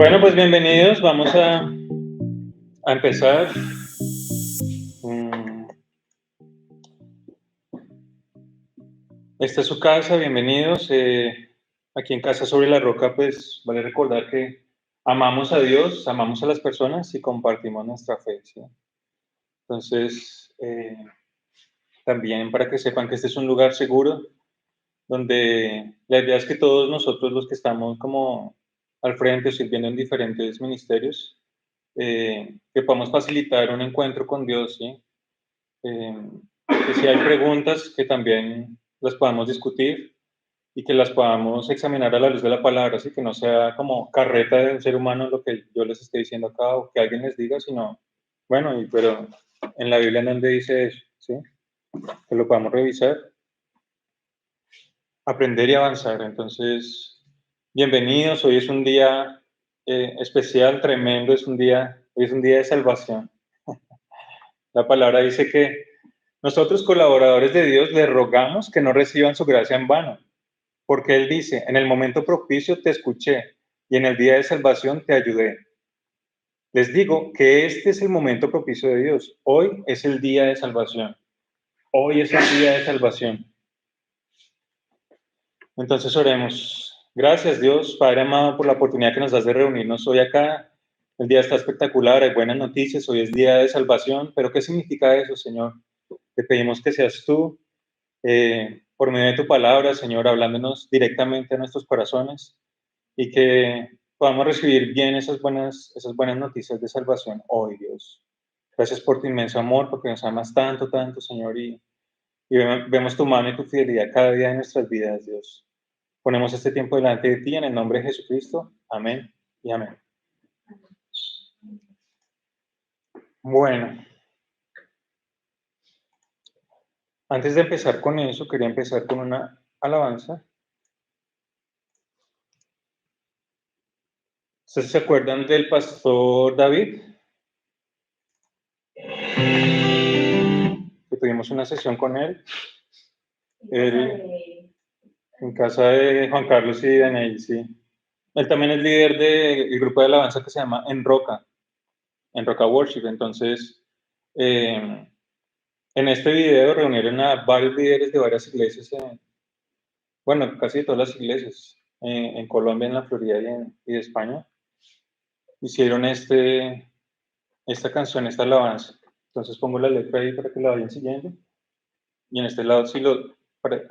Bueno, pues bienvenidos. Vamos a empezar. Mm, Esta es su casa, bienvenidos. Aquí en Casa sobre la Roca, pues vale recordar que amamos a Dios, amamos a las personas y compartimos nuestra fe, ¿sí? Entonces, también para que sepan que este es un lugar seguro, donde la idea es que todos nosotros los que estamos como al frente sirviendo en diferentes ministerios, que podamos facilitar un encuentro con Dios, ¿sí? Eh, que si hay preguntas que también las podamos discutir y que las podamos examinar a la luz de la palabra, así que no sea como carreta de un ser humano lo que yo les esté diciendo acá o que alguien les diga, sino, bueno, pero en la Biblia en donde dice eso, ¿sí? Que lo podamos revisar, aprender y avanzar. Entonces, bienvenidos, hoy es un día especial, tremendo, hoy es un día de salvación. La palabra dice que nosotros, colaboradores de Dios, le rogamos que no reciban su gracia en vano, porque Él dice, en el momento propicio te escuché y en el día de salvación te ayudé. Les digo que este es el momento propicio de Dios. Hoy es el día de salvación. Hoy es el día de salvación. Entonces oremos. Gracias, Dios, Padre amado, por la oportunidad que nos das de reunirnos hoy acá. El día está espectacular, hay buenas noticias, hoy es día de salvación, pero ¿qué significa eso, Señor? Te pedimos que seas tú, por medio de tu palabra, Señor, hablándonos directamente a nuestros corazones y que podamos recibir bien esas buenas noticias de salvación hoy, Dios. Gracias por tu inmenso amor, porque nos amas tanto, tanto, Señor, y vemos tu mano y tu fidelidad cada día de nuestras vidas, Dios. Ponemos este tiempo delante de ti en el nombre de Jesucristo. Amén y amén. Bueno, antes de empezar con eso, quería empezar con una alabanza. ¿Ustedes se acuerdan del pastor David? Que tuvimos una sesión con él. En casa de Juan Carlos y de Ney, sí. Él también es líder del grupo de alabanza que se llama En Roca Worship. Entonces, en este video reunieron a varios líderes de varias iglesias, bueno, casi de todas las iglesias, en Colombia, en la Florida y de España. Hicieron esta canción, esta alabanza. Entonces pongo la letra ahí para que la vayan siguiendo. Y en este lado,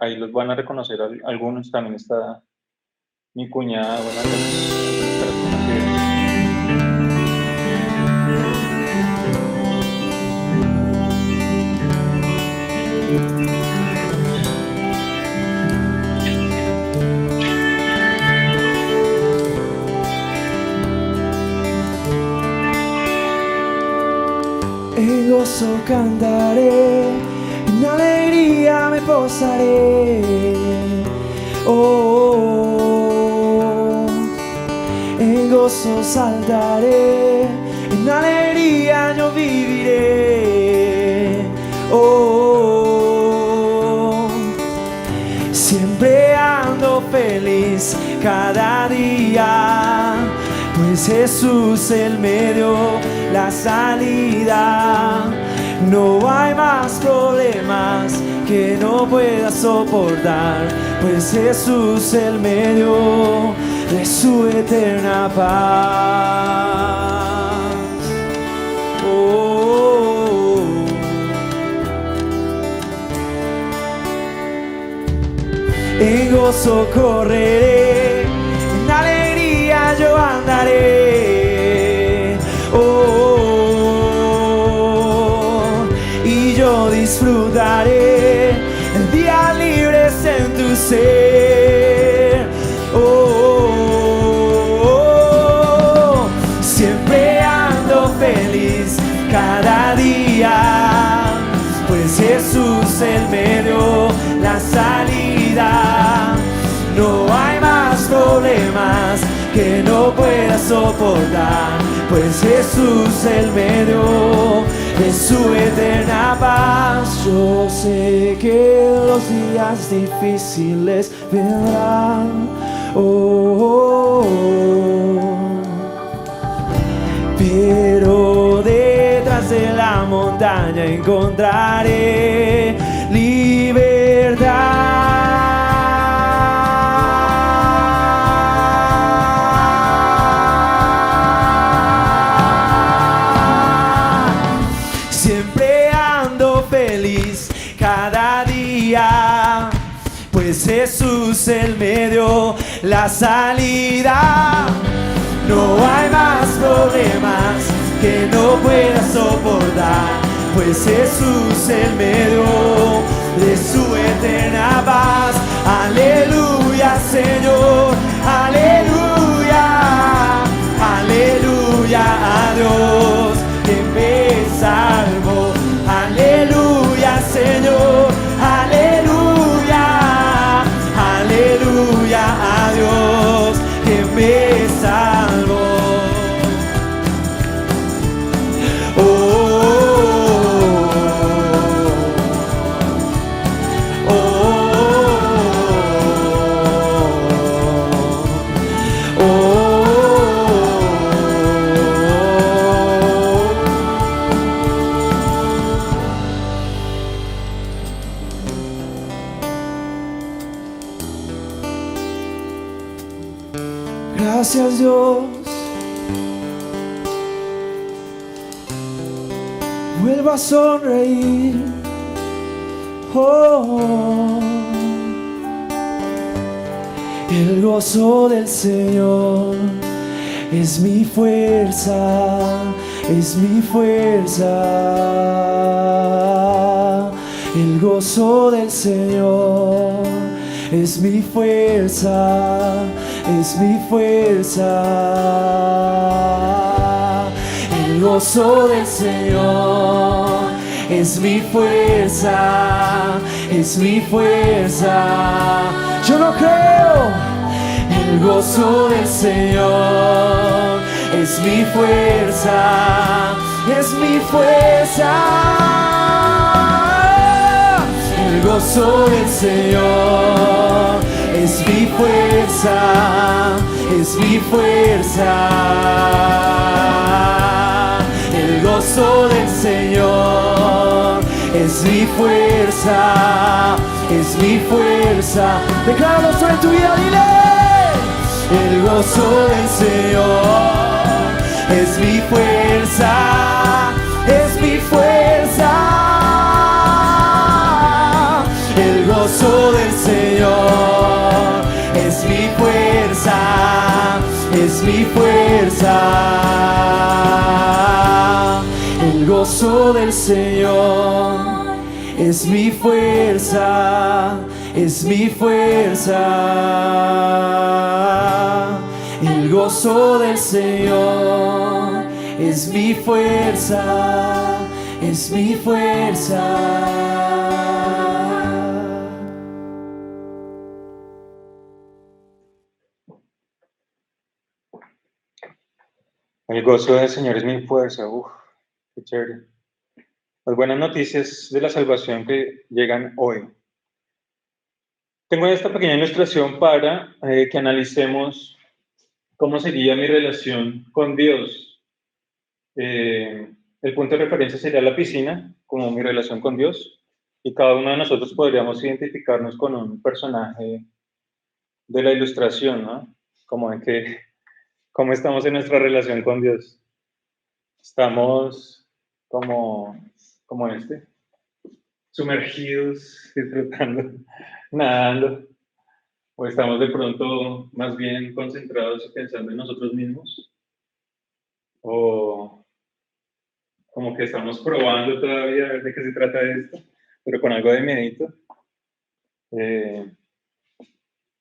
ahí los van a reconocer algunos. También está mi cuñada, buenas noches. En gozo cantaré, en alegría me posaré. En gozo saltaré, en alegría yo viviré. Siempre ando feliz cada día, pues Jesús el medio, la salida. No hay más problemas que no pueda soportar, pues Jesús el medio de su eterna paz. En gozo correré, en alegría yo andaré. Y yo disfrutaré el día libres en tu ser. Siempre ando feliz cada día, pues Jesús el medio, la salida. No hay más problemas que no pueda soportar, pues Jesús el medio de su eterna paz. Yo sé que los días difíciles vendrán. montaña encontraré libertad. Siempre ando feliz cada día, pues Jesús Él me dio la salida. No hay más problemas que no pueda soportar, pues Jesús Él me dio de su eterna paz. Aleluya, Señor, aleluya, aleluya a Dios que me salvó. Aleluya, Señor, aleluya, aleluya a Dios que me salvó. Gracias, Dios. Vuelvo a sonreír. Oh, el gozo del Señor es mi fuerza, es mi fuerza. El gozo del Señor es mi fuerza, es mi fuerza. El gozo del Señor es mi fuerza, es mi fuerza. Yo lo creo. El gozo del Señor es mi fuerza, es mi fuerza. El gozo del Señor es mi fuerza, es mi fuerza. El gozo del Señor es mi fuerza, es mi fuerza. Decláralo sobre tu vida, dile. El gozo del Señor es mi fuerza, es mi fuerza. El gozo del Señor es mi fuerza, es mi fuerza. El gozo del Señor es mi fuerza, es mi fuerza. El gozo del Señor es mi fuerza, es mi fuerza. El gozo del Señor es mi fuerza. Uf, qué chévere. Las buenas noticias de la salvación que llegan hoy. Tengo esta pequeña ilustración para que analicemos cómo sería mi relación con Dios. El punto de referencia sería la piscina, como mi relación con Dios, y cada uno de nosotros podríamos identificarnos con un personaje de la ilustración, ¿no? Como de que, cómo estamos en nuestra relación con Dios. Estamos como sumergidos, disfrutando, nadando, o estamos de pronto más bien concentrados y pensando en nosotros mismos, o como que estamos probando todavía a ver de qué se trata esto, pero con algo de miedito,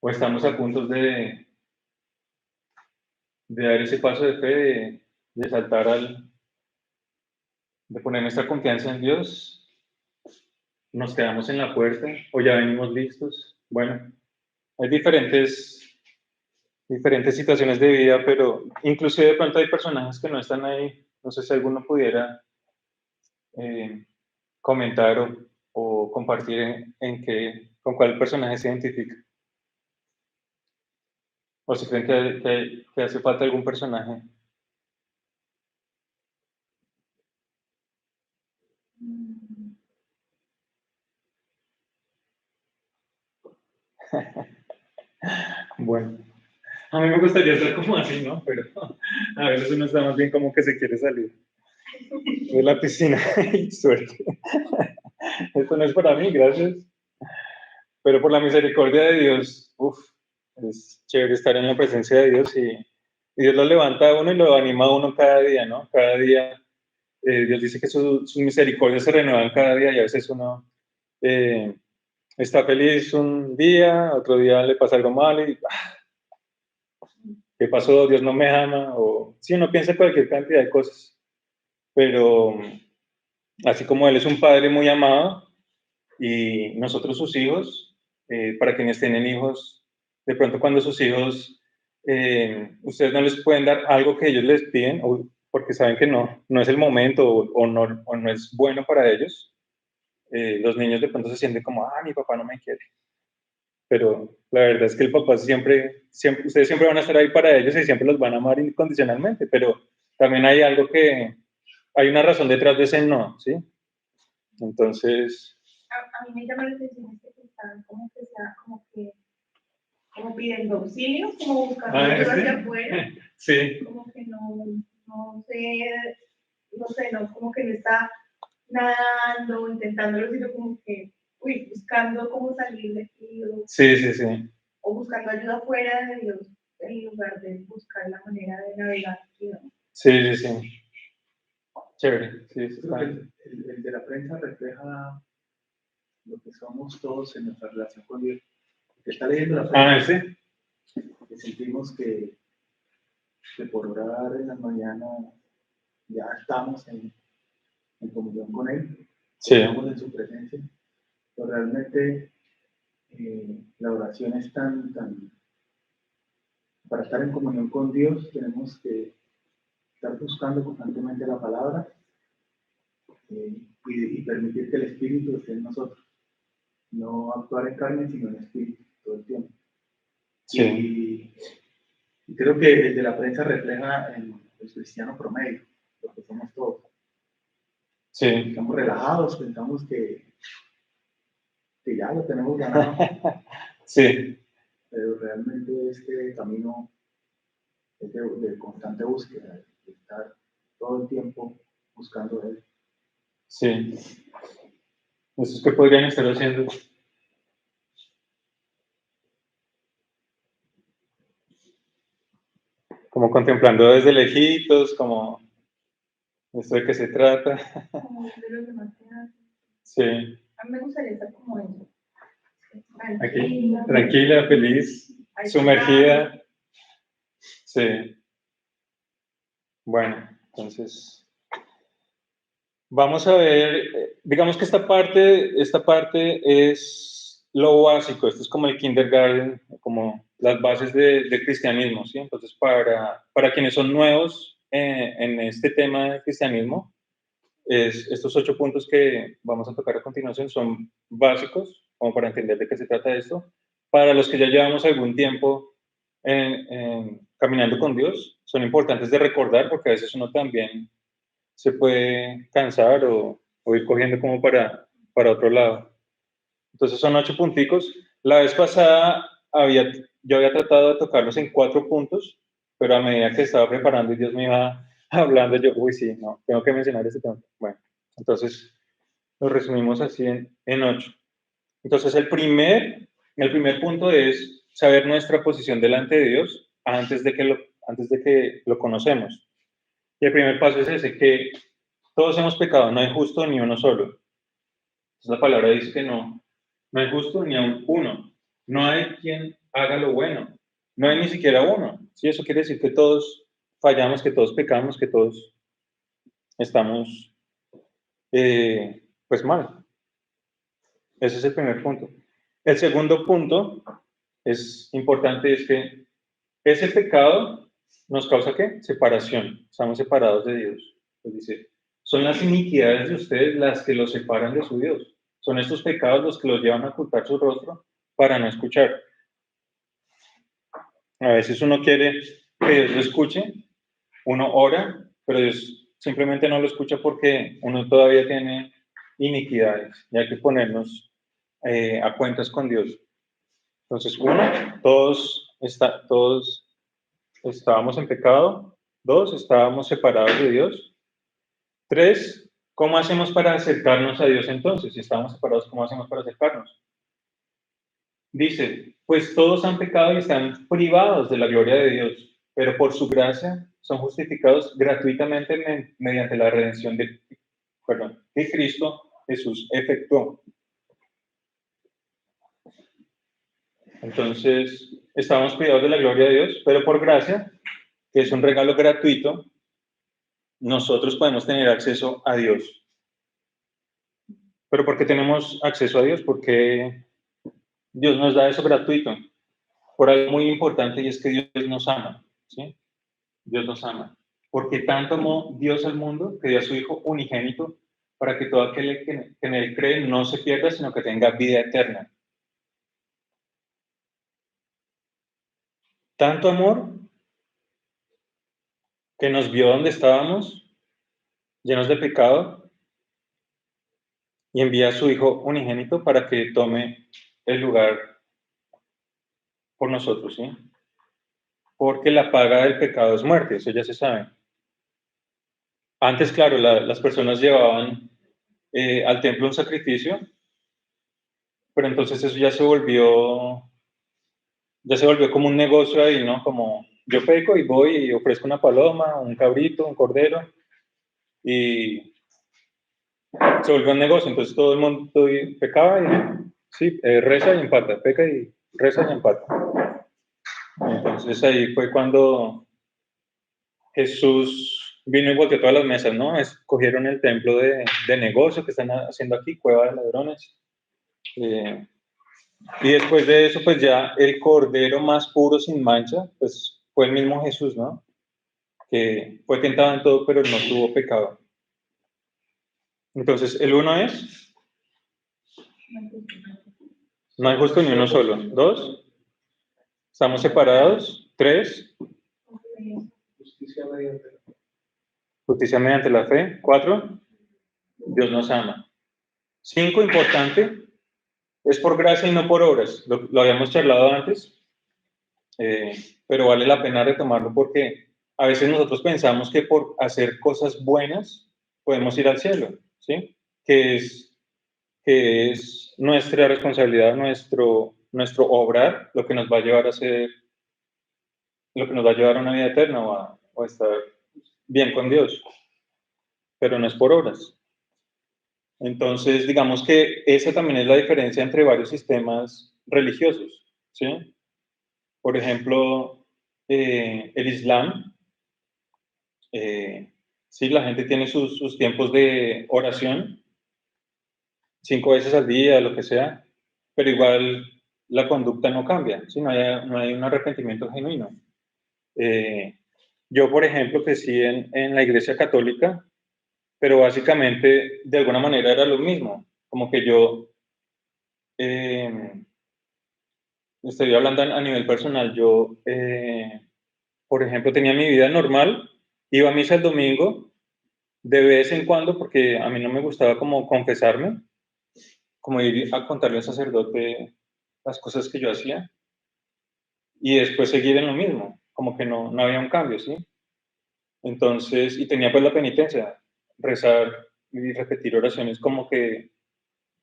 o estamos a punto de dar ese paso de fe, de saltar de poner nuestra confianza en Dios. Nos quedamos en la puerta o ya venimos listos. Bueno, hay diferentes situaciones de vida, pero inclusive de pronto hay personajes que no están ahí. No sé si alguno pudiera comentar o compartir con cuál personaje se identifica. O si creen que hace falta algún personaje. Bueno, a mí me gustaría estar como así, ¿no? Pero a veces uno está más bien como que se quiere salir de la piscina y suerte. Esto no es para mí, gracias. Pero por la misericordia de Dios, es chévere estar en la presencia de Dios y Dios lo levanta a uno y lo anima a uno cada día, ¿no? Cada día, Dios dice que sus misericordias se renuevan cada día y a veces uno eh, está feliz un día, otro día le pasa algo malo y ¿qué pasó? Dios no me ama, o sí, uno piensa cualquier cantidad de cosas, pero así como Él es un padre muy amado y nosotros sus hijos, para quienes tienen hijos, de pronto cuando sus hijos, ustedes no les pueden dar algo que ellos les piden, o porque saben que no es el momento o no es bueno para ellos, los niños de pronto se sienten como, mi papá no me quiere. Pero la verdad es que el papá siempre, ustedes siempre van a estar ahí para ellos y siempre los van a amar incondicionalmente, pero también hay algo hay una razón detrás de ese no, ¿sí? Entonces... A mí me llama la atención que están como pidiendo auxilio, como buscando ayuda hacia afuera. Sí. Como que como que no está nadando, intentándolo, sino como que, buscando cómo salir de aquí. Sí. O buscando ayuda afuera de Dios, en lugar de buscar la manera de navegar aquí, ¿no? Sí. Chévere. Sí, el de la prensa refleja lo que somos todos en nuestra relación con Dios. Que está leyendo la prensa. Sí. Que sentimos que por orar en las mañanas ya estamos en comunión con Él, estamos en su presencia, pero realmente la oración es tan, para estar en comunión con Dios tenemos que estar buscando constantemente la palabra y permitir que el Espíritu esté en nosotros, no actuar en carne sino en espíritu todo el tiempo. Sí. Y creo que el de la prensa refleja el cristiano promedio, lo que somos todos. Sí. Estamos relajados, pensamos que ya lo tenemos ganado. Sí. Pero realmente este camino es de constante búsqueda, de estar todo el tiempo buscando a Él. Sí. ¿Eso es que podrían estar haciendo? Como contemplando desde lejitos, como esto de qué se trata. Como de los demás que hacen. Sí. A mí me gustaría estar como eso. Aquí, tranquila, feliz, sumergida. Sí. Bueno, entonces vamos a ver, digamos que esta parte es lo básico, esto es como el kindergarten, como las bases del cristianismo, ¿sí? Entonces, para quienes son nuevos en este tema del cristianismo, estos 8 puntos que vamos a tocar a continuación son básicos, como para entender de qué se trata esto. Para los que ya llevamos algún tiempo caminando con Dios, son importantes de recordar porque a veces uno también se puede cansar o ir cogiendo como para otro lado. Entonces son 8 punticos. La vez pasada yo había tratado de tocarlos en 4 puntos, pero a medida que estaba preparando y Dios me iba hablando, yo, sí, no, tengo que mencionar este tema. Bueno, entonces lo resumimos así en 8. Entonces el primer punto es saber nuestra posición delante de Dios antes de que lo conocemos. Y el primer paso es ese, que todos hemos pecado, no hay justo ni uno solo. Entonces la palabra dice que no hay justo ni aun uno. No hay quien haga lo bueno. No hay ni siquiera uno. ¿Sí? Eso quiere decir que todos fallamos, que todos pecamos, que todos estamos pues mal. Ese es el primer punto. El segundo punto es importante, es que ese pecado nos causa ¿qué? Separación. Estamos separados de Dios. Es decir, son las iniquidades de ustedes las que los separan de su Dios. Son estos pecados los que los llevan a ocultar su rostro para no escuchar. A veces uno quiere que Dios lo escuche, uno ora, pero Dios simplemente no lo escucha porque uno todavía tiene iniquidades y hay que ponernos a cuentas con Dios. Entonces, 1, todos estábamos en pecado. 2, estábamos separados de Dios. 3, ¿cómo hacemos para acercarnos a Dios entonces? Si estábamos separados, ¿cómo hacemos para acercarnos? Dice, pues todos han pecado y están privados de la gloria de Dios, pero por su gracia son justificados gratuitamente mediante la redención que Cristo Jesús efectuó. Entonces, estamos privados de la gloria de Dios, pero por gracia, que es un regalo gratuito, nosotros podemos tener acceso a Dios. ¿Pero por qué tenemos acceso a Dios? Porque Dios nos da eso gratuito. Por algo muy importante, y es que Dios nos ama, ¿sí? Dios nos ama. Porque tanto amó Dios al mundo que dio a su Hijo unigénito para que todo aquel que en él cree no se pierda, sino que tenga vida eterna. Tanto amor que nos vio donde estábamos, llenos de pecado, y envía a su Hijo unigénito para que tome el lugar por nosotros, ¿sí? Porque la paga del pecado es muerte, eso ya se sabe. Antes, claro, las personas llevaban al templo un sacrificio, pero entonces eso ya se volvió como un negocio ahí, ¿no? Como yo peco y voy y ofrezco una paloma, un cabrito, un cordero, y se volvió un negocio. Entonces todo el mundo pecaba y sí, reza y empata, peca y reza y empata. Entonces ahí fue cuando Jesús vino y volteó todas las mesas, ¿no? Escogieron el templo de negocio que están haciendo aquí, cueva de ladrones. Y después de eso, pues ya el cordero más puro, sin mancha, pues fue el mismo Jesús, ¿no? Que fue tentado en todo, pero no tuvo pecado. Entonces, el 1 es, no hay justo ni uno solo. 2, estamos separados. 3, justicia mediante la fe. 4, Dios nos ama. 5, importante, es por gracia y no por obras. Lo habíamos charlado antes, pero vale la pena retomarlo porque a veces nosotros pensamos que por hacer cosas buenas podemos ir al cielo, ¿sí? Que es nuestra responsabilidad, nuestro obrar, lo que nos va a llevar a ser, lo que nos va a llevar a una vida eterna o a estar bien con Dios, pero no es por obras. Entonces, digamos que esa también es la diferencia entre varios sistemas religiosos, ¿sí? Por ejemplo, el Islam, sí, la gente tiene sus tiempos de oración, 5 veces al día, lo que sea, pero igual la conducta no cambia, ¿sí? No hay un arrepentimiento genuino. Yo, por ejemplo, crecí en la iglesia católica, pero básicamente de alguna manera era lo mismo, como que yo, estoy hablando a nivel personal, yo, por ejemplo, tenía mi vida normal, iba a misa el domingo, de vez en cuando, porque a mí no me gustaba como confesarme, como ir a contarle al sacerdote las cosas que yo hacía, y después seguir en lo mismo, como que no había un cambio, ¿sí? Entonces, y tenía pues la penitencia, rezar y repetir oraciones como que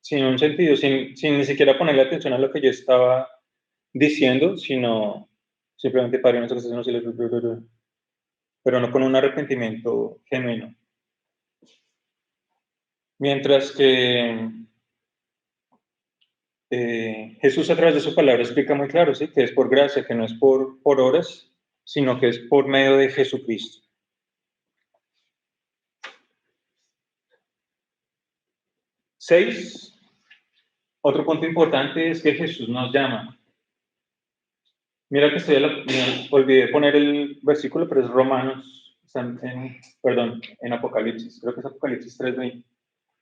sin un sentido, sin ni siquiera ponerle atención a lo que yo estaba diciendo, sino simplemente Padre nuestro que estás en los cielos, pero no con un arrepentimiento genuino. Mientras que Jesús a través de su palabra explica muy claro, ¿sí? Que es por gracia, que no es por obras, sino que es por medio de Jesucristo. 6, otro punto importante es que Jesús nos llama. Mira que olvidé poner el versículo, pero es Romanos, en Apocalipsis, creo que es Apocalipsis 3:20.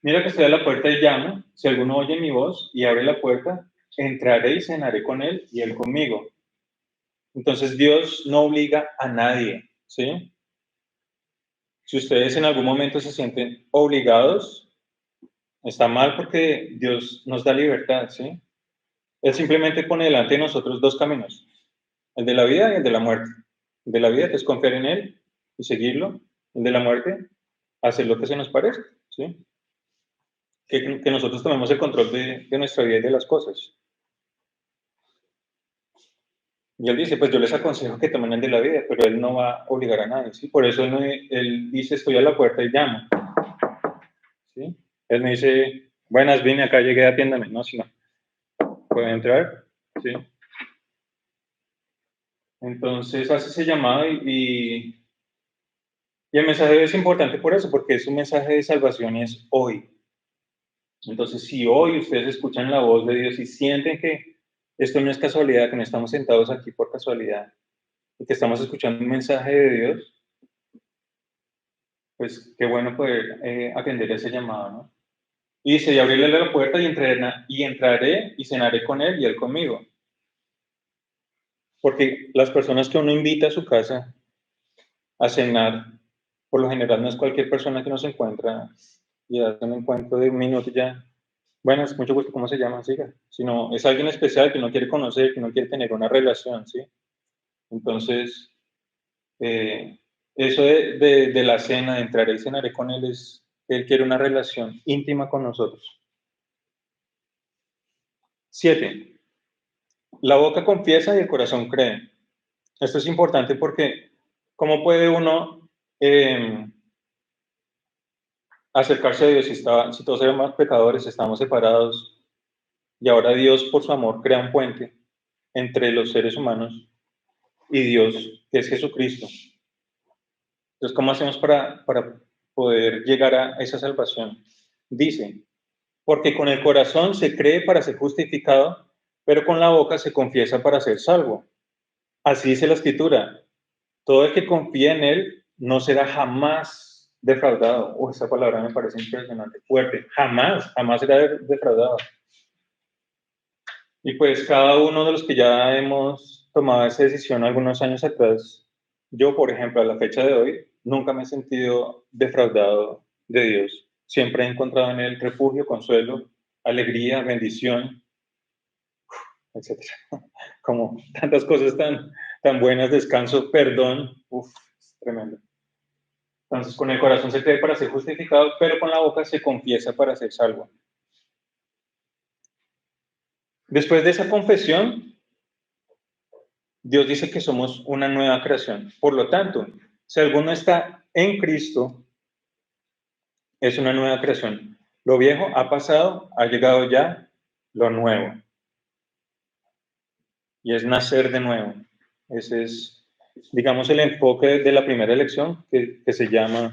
Mira que estoy a la puerta y llamo, si alguno oye mi voz y abre la puerta, entraré y cenaré con él y él conmigo. Entonces Dios no obliga a nadie, ¿sí? Si ustedes en algún momento se sienten obligados, está mal porque Dios nos da libertad, ¿sí? Él simplemente pone delante de nosotros dos caminos, el de la vida y el de la muerte. El de la vida es confiar en Él y seguirlo. El de la muerte, hacer lo que se nos parezca, ¿sí? Que nosotros tomemos el control de nuestra vida y de las cosas. Y Él dice, pues yo les aconsejo que tomen el de la vida, pero Él no va a obligar a nadie, ¿sí? Por eso Él dice, estoy a la puerta y llamo, ¿sí? Él me dice, buenas, vine acá, llegué, atiéndame. No, si no, puede entrar, ¿sí? Entonces hace ese llamado y el mensaje es importante por eso, porque es un mensaje de salvación y es hoy. Entonces, si hoy ustedes escuchan la voz de Dios y sienten que esto no es casualidad, que no estamos sentados aquí por casualidad, y que estamos escuchando un mensaje de Dios, pues qué bueno poder atender ese llamado, ¿no? Y dice, y abrirle la puerta y entraré y cenaré con él y él conmigo. Porque las personas que uno invita a su casa a cenar, por lo general no es cualquier persona que nos encuentra y hace un encuentro de un minuto y ya. Buenas, mucho gusto, ¿cómo se llama? Siga. Sino es alguien especial que no quiere conocer, que no quiere tener una relación, ¿sí? Entonces, eso de la cena, de entraré y cenaré con él, es él quiere una relación íntima con nosotros. 7. La boca confiesa y el corazón cree. Esto es importante porque, ¿cómo puede uno acercarse a Dios si todos éramos pecadores, estamos separados y ahora Dios por su amor crea un puente entre los seres humanos y Dios, que es Jesucristo? Entonces, ¿cómo hacemos para poder llegar a esa salvación? Dice, porque con el corazón se cree para ser justificado, pero con la boca se confiesa para ser salvo. Así dice la Escritura, todo el que confía en Él no será jamás defraudado. Esa palabra me parece impresionante, fuerte. Jamás, jamás será defraudado. Y pues cada uno de los que ya hemos tomado esa decisión algunos años atrás, yo, por ejemplo, a la fecha de hoy, nunca me he sentido defraudado de Dios. Siempre he encontrado en Él refugio, consuelo, alegría, bendición, etcétera. Como tantas cosas tan buenas, descanso, perdón, es tremendo. Entonces, con el corazón se cree para ser justificado, pero con la boca se confiesa para ser salvo. Después de esa confesión, Dios dice que somos una nueva creación. Por lo tanto, si alguno está en Cristo, es una nueva creación. Lo viejo ha pasado, ha llegado ya lo nuevo. Y es nacer de nuevo. Ese es, digamos, el enfoque de la primera lección que se llama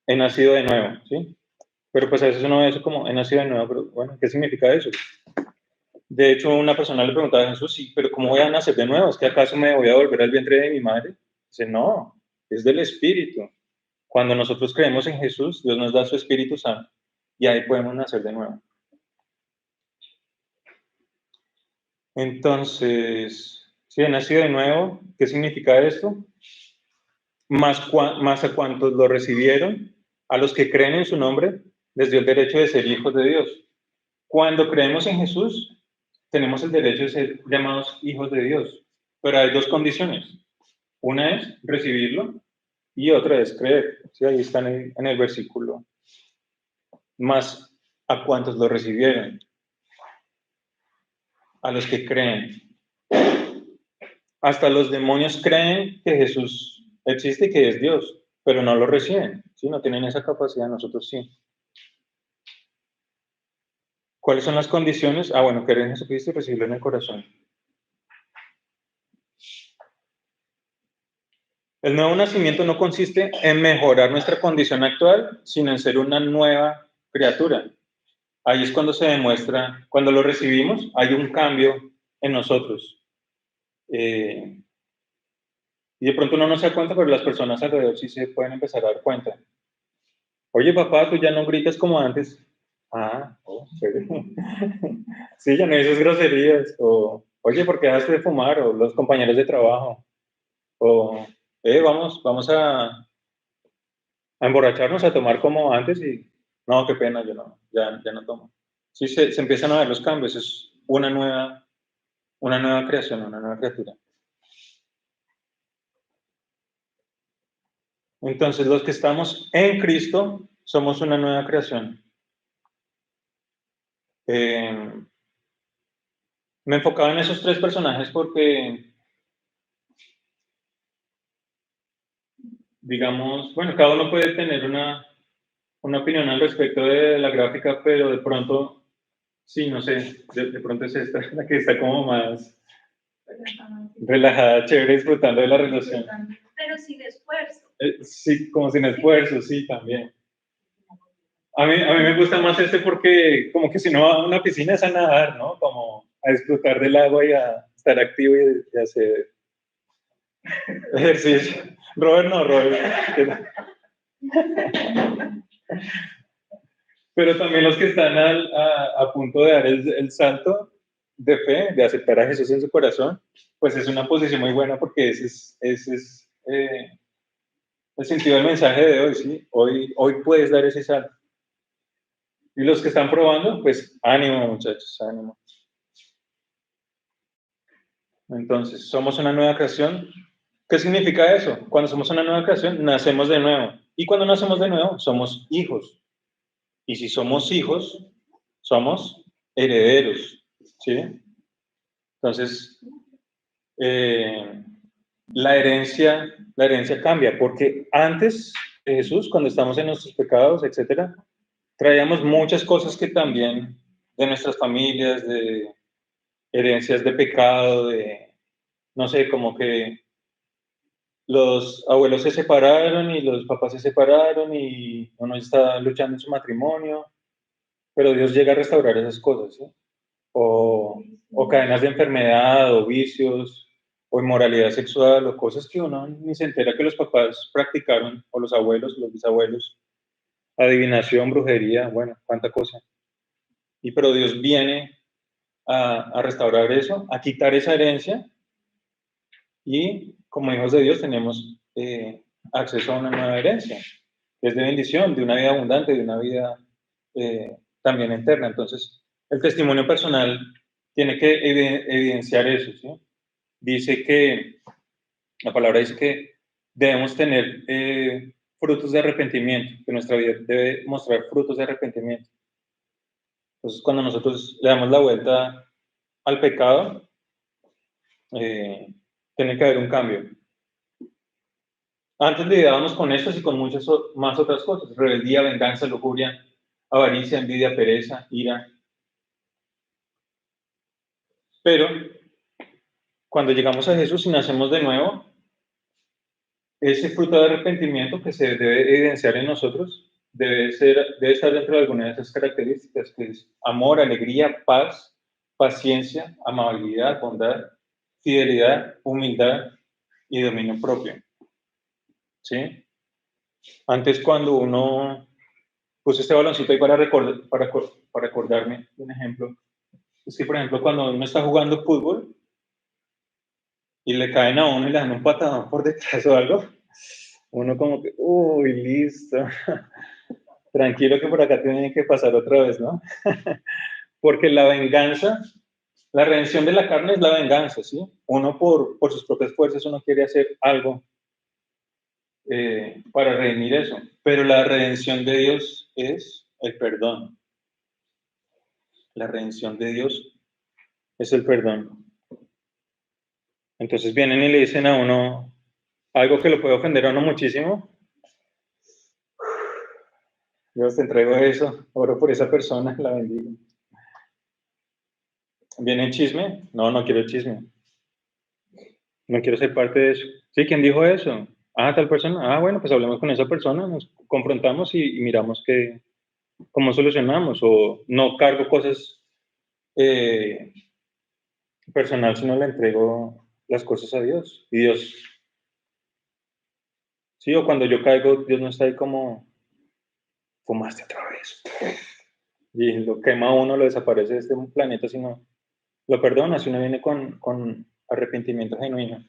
he nacido de nuevo, ¿sí? Pero pues a veces uno ve eso como he nacido de nuevo, pero bueno, ¿qué significa eso? De hecho, una persona le preguntaba a Jesús, sí, pero ¿cómo voy a nacer de nuevo? ¿Es que acaso me voy a volver al vientre de mi madre? Dice, no, es del Espíritu. Cuando nosotros creemos en Jesús, Dios nos da su Espíritu Santo y ahí podemos nacer de nuevo. Entonces, si he nacido de nuevo, ¿qué significa esto? Más a cuantos lo recibieron, a los que creen en su nombre, les dio el derecho de ser hijos de Dios. Cuando creemos en Jesús, tenemos el derecho de ser llamados hijos de Dios, pero hay dos condiciones. Una es recibirlo y otra es creer. ¿Sí? Ahí está en el versículo. Más a cuantos lo recibieron, a los que creen. Hasta los demonios creen que Jesús existe y que es Dios, pero no lo reciben. ¿Sí? No tienen esa capacidad, nosotros sí. ¿Cuáles son las condiciones? Bueno, creer en Jesucristo y recibirlo en el corazón. El nuevo nacimiento no consiste en mejorar nuestra condición actual, sino en ser una nueva criatura. Ahí es cuando se demuestra, cuando lo recibimos, hay un cambio en nosotros. Y de pronto uno no se da cuenta, pero las personas alrededor sí se pueden empezar a dar cuenta. Oye, papá, tú ya no gritas como antes. Sí, ya no dices groserías. O, oye, ¿por qué dejaste de fumar? O los compañeros de trabajo. O, vamos a emborracharnos, a tomar como antes y no, qué pena, yo no, ya no tomo. Sí, se empiezan a ver los cambios, es una nueva creación, una nueva criatura. Entonces, los que estamos en Cristo somos una nueva creación. Me enfocaba en esos tres personajes porque, digamos, bueno, cada uno puede tener una opinión al respecto de la gráfica, pero de pronto, sí, no sé, de pronto es esta, la que está como más relajada, chévere, disfrutando de la relación. Pero sin esfuerzo. Sí, como sin esfuerzo, sí, también. A mí me gusta más este porque como que si no va a una piscina es a nadar, ¿no? Como a disfrutar del agua y a estar activo y hacer ejercicio. Robert no, Robert. Pero también los que están a punto de dar el salto de fe, de aceptar a Jesús en su corazón, pues es una posición muy buena porque ese es el sentido del mensaje de hoy, ¿sí? Hoy puedes dar ese salto. Y los que están probando, pues ánimo, muchachos, ánimo. Entonces, somos una nueva creación. ¿Qué significa eso? Cuando somos una nueva creación, nacemos de nuevo. Y cuando nacemos de nuevo, somos hijos. Y si somos hijos, somos herederos. ¿Sí? Entonces, la herencia cambia, porque antes de Jesús, cuando estamos en nuestros pecados, etcétera, traíamos muchas cosas que también de nuestras familias, de herencias de pecado, de, no sé, como que los abuelos se separaron y los papás se separaron y uno está luchando en su matrimonio, pero Dios llega a restaurar esas cosas, ¿sí? O cadenas de enfermedad, o vicios, o inmoralidad sexual, o cosas que uno ni se entera que los papás practicaron, o los abuelos, los bisabuelos, adivinación, brujería, bueno, cuánta cosa. Y pero Dios viene a restaurar eso, a quitar esa herencia, y como hijos de Dios tenemos acceso a una nueva herencia, que es de bendición, de una vida abundante, de una vida también eterna. Entonces, el testimonio personal tiene que evidenciar eso, ¿sí? Dice que, la palabra dice que debemos tener frutos de arrepentimiento, que nuestra vida debe mostrar frutos de arrepentimiento. Entonces, cuando nosotros le damos la vuelta al pecado, tiene que haber un cambio. Antes lidiábamos con estas y con muchas más otras cosas: rebeldía, venganza, lujuria, avaricia, envidia, pereza, ira. Pero cuando llegamos a Jesús y nacemos de nuevo, ese fruto de arrepentimiento que se debe evidenciar en nosotros debe estar dentro de alguna de esas características, que es amor, alegría, paz, paciencia, amabilidad, bondad, fidelidad, humildad y dominio propio. ¿Sí? Antes, cuando uno... Puse este baloncito ahí para recordarme un ejemplo. Es que, por ejemplo, cuando uno está jugando fútbol y le caen a uno y le dan un patadón por detrás o algo, uno como que, uy, listo, tranquilo que por acá tiene que pasar otra vez, ¿no? Porque la venganza, la redención de la carne es la venganza, ¿sí? Uno por sus propias fuerzas, uno quiere hacer algo para redimir eso, pero la redención de Dios es el perdón. La redención de Dios es el perdón. Entonces vienen y le dicen a uno algo que lo puede ofender a uno muchísimo. Dios, te entrego eso, oro por esa persona, la bendigo. ¿Viene chisme? No, no quiero chisme. No quiero ser parte de eso. ¿Sí? ¿Quién dijo eso? Ah, tal persona. Ah, bueno, pues hablemos con esa persona, nos confrontamos y miramos cómo solucionamos. O no cargo cosas personal, sino le entrego las cosas a Dios. Y Dios, sí, o cuando yo caigo, Dios no está ahí como, fumaste otra vez. Y lo quema a uno, lo desaparece de este planeta, sino lo perdona, si uno viene con arrepentimiento genuino.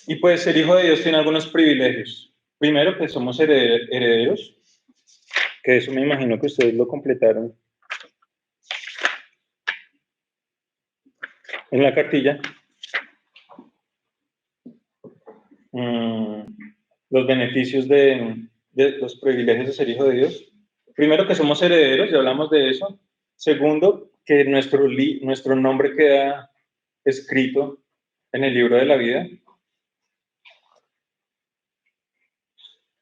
Y pues ser hijo de Dios tiene algunos privilegios. Primero, que somos herederos, que eso me imagino que ustedes lo completaron en la cartilla los beneficios de los privilegios de ser hijo de Dios. Primero, que somos herederos, ya hablamos de eso. Segundo, que nuestro nombre queda escrito en el libro de la vida.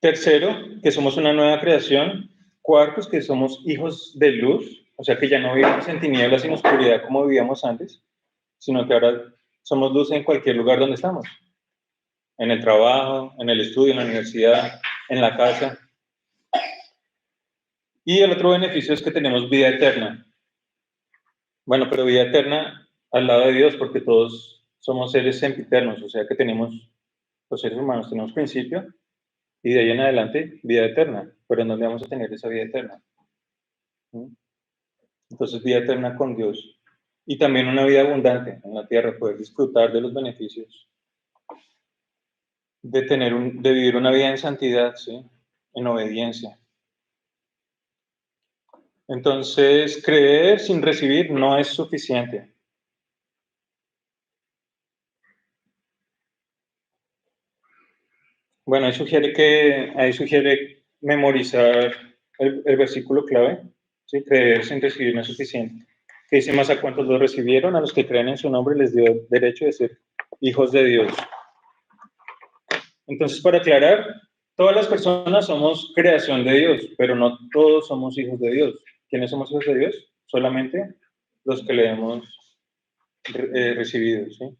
Tercero, que somos una nueva creación. Cuarto, que somos hijos de luz, o sea que ya no vivimos en tinieblas y en oscuridad como vivíamos antes, sino que ahora somos luz en cualquier lugar donde estamos. En el trabajo, en el estudio, en la universidad, en la casa. Y el otro beneficio es que tenemos vida eterna. Bueno, pero vida eterna al lado de Dios, porque todos somos seres sempiternos, o sea que los seres humanos tenemos principio, y de ahí en adelante vida eterna, pero ¿dónde vamos a tener esa vida eterna? Entonces vida eterna con Dios, y también una vida abundante en la tierra, poder disfrutar de los beneficios, de vivir una vida en santidad, ¿sí? En obediencia. Entonces, creer sin recibir no es suficiente. Bueno, ahí sugiere memorizar el versículo clave, ¿sí? Creer sin recibir no es suficiente. Que dice: más a cuantos lo recibieron, a los que creen en su nombre les dio derecho de ser hijos de Dios. Entonces, para aclarar, todas las personas somos creación de Dios, pero no todos somos hijos de Dios. ¿Quiénes somos hijos de Dios? Solamente los que le hemos recibido, ¿sí?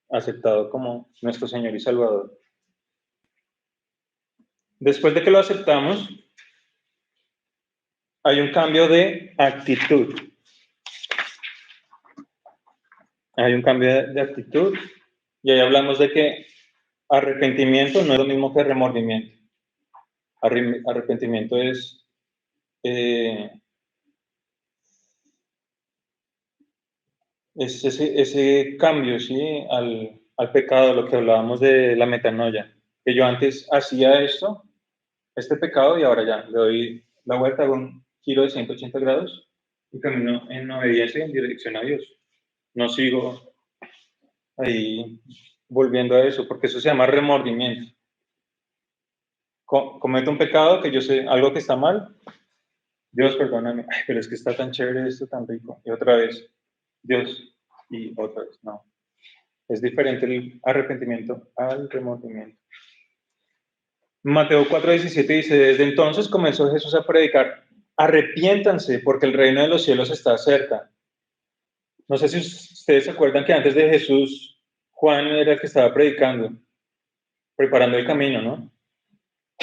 Aceptado como nuestro Señor y Salvador. Después de que lo aceptamos, hay un cambio de actitud. Hay un cambio de actitud, y ahí hablamos de que arrepentimiento no es lo mismo que remordimiento. Arrepentimiento es ese cambio, ¿sí? Al pecado, lo que hablábamos de la metanoia. Que yo antes hacía este pecado, y ahora ya le doy la vuelta, hago un giro de 180 grados y camino en obediencia en dirección a Dios. No sigo ahí volviendo a eso, porque eso se llama remordimiento. Cometo un pecado que yo sé, algo que está mal, Dios, perdóname, pero es que está tan chévere esto, tan rico, y otra vez, Dios, y otra vez, no. Es diferente el arrepentimiento al remordimiento. Mateo 4:17 dice: desde entonces comenzó Jesús a predicar: arrepiéntanse, porque el reino de los cielos está cerca. No sé si ustedes se acuerdan que antes de Jesús, Juan era el que estaba predicando, preparando el camino, ¿no?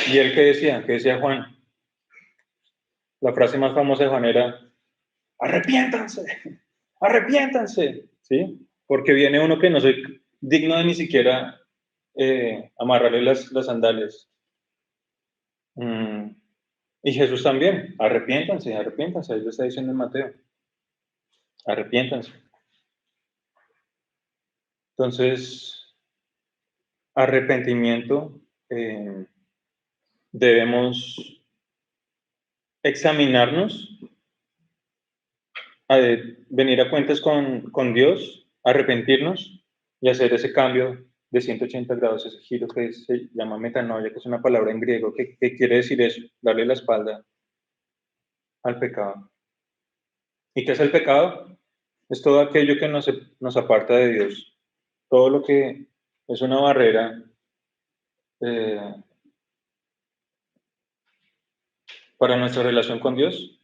¿Y él qué decía? ¿Qué decía Juan? La frase más famosa de Juan era: arrepiéntanse, arrepiéntanse, ¿sí? Porque viene uno que no soy digno de ni siquiera amarrarle las sandalias. Y Jesús también: arrepiéntanse, arrepiéntanse. Ahí lo está diciendo en Mateo: arrepiéntanse. Entonces, arrepentimiento, debemos examinarnos, venir a cuentas con Dios, arrepentirnos y hacer ese cambio de 180 grados, ese giro que se llama metanoia, que es una palabra en griego que quiere decir eso: darle la espalda al pecado. ¿Y qué es el pecado? Es todo aquello que nos aparta de Dios, todo lo que es una barrera para nuestra relación con Dios.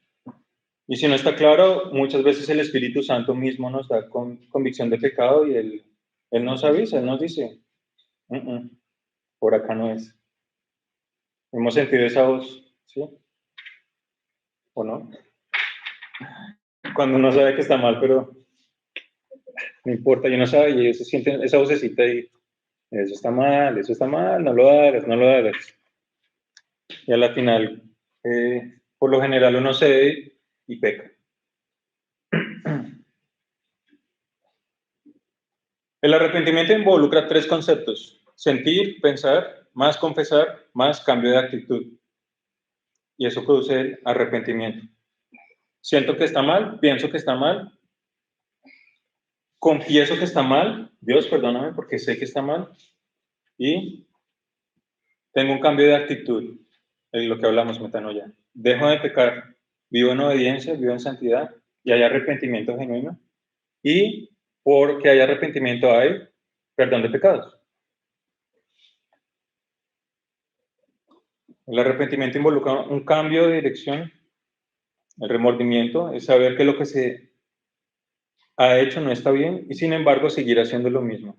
Y si no está claro, muchas veces el Espíritu Santo mismo nos da convicción de pecado, y Él nos avisa, Él nos dice: por acá no es. ¿Hemos sentido esa voz? ¿Sí? ¿O no? Cuando uno sabe que está mal, pero no importa, yo no sabe, y ellos se sienten esa vocecita y: eso está mal, no lo hagas, no lo hagas. Y a la final, por lo general, uno cede y peca. El arrepentimiento involucra 3 conceptos: sentir, pensar, más confesar, más cambio de actitud. Y eso produce el arrepentimiento. Siento que está mal, pienso que está mal, confieso que está mal, Dios, perdóname porque sé que está mal, y tengo un cambio de actitud, en lo que hablamos, metanoia. Dejo de pecar, vivo en obediencia, vivo en santidad, y hay arrepentimiento genuino, y porque hay arrepentimiento hay perdón de pecados. El arrepentimiento involucra un cambio de dirección. El remordimiento es saber que lo que se ha hecho no está bien y sin embargo seguir haciendo lo mismo.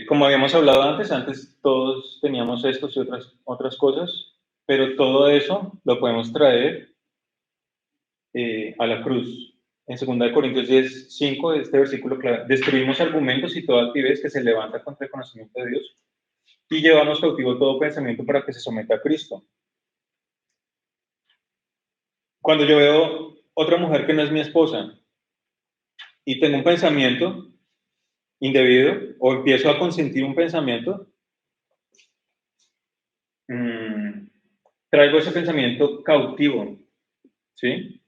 Como habíamos hablado antes todos teníamos estos y otras cosas, pero todo eso lo podemos traer a la cruz. En 2 Corintios 10:5, este versículo clave: destruimos argumentos y toda altivez que se levanta contra el conocimiento de Dios y llevamos cautivo todo pensamiento para que se someta a Cristo. Cuando yo veo otra mujer que no es mi esposa y tengo un pensamiento indebido o empiezo a consentir un pensamiento, traigo ese pensamiento cautivo, ¿sí?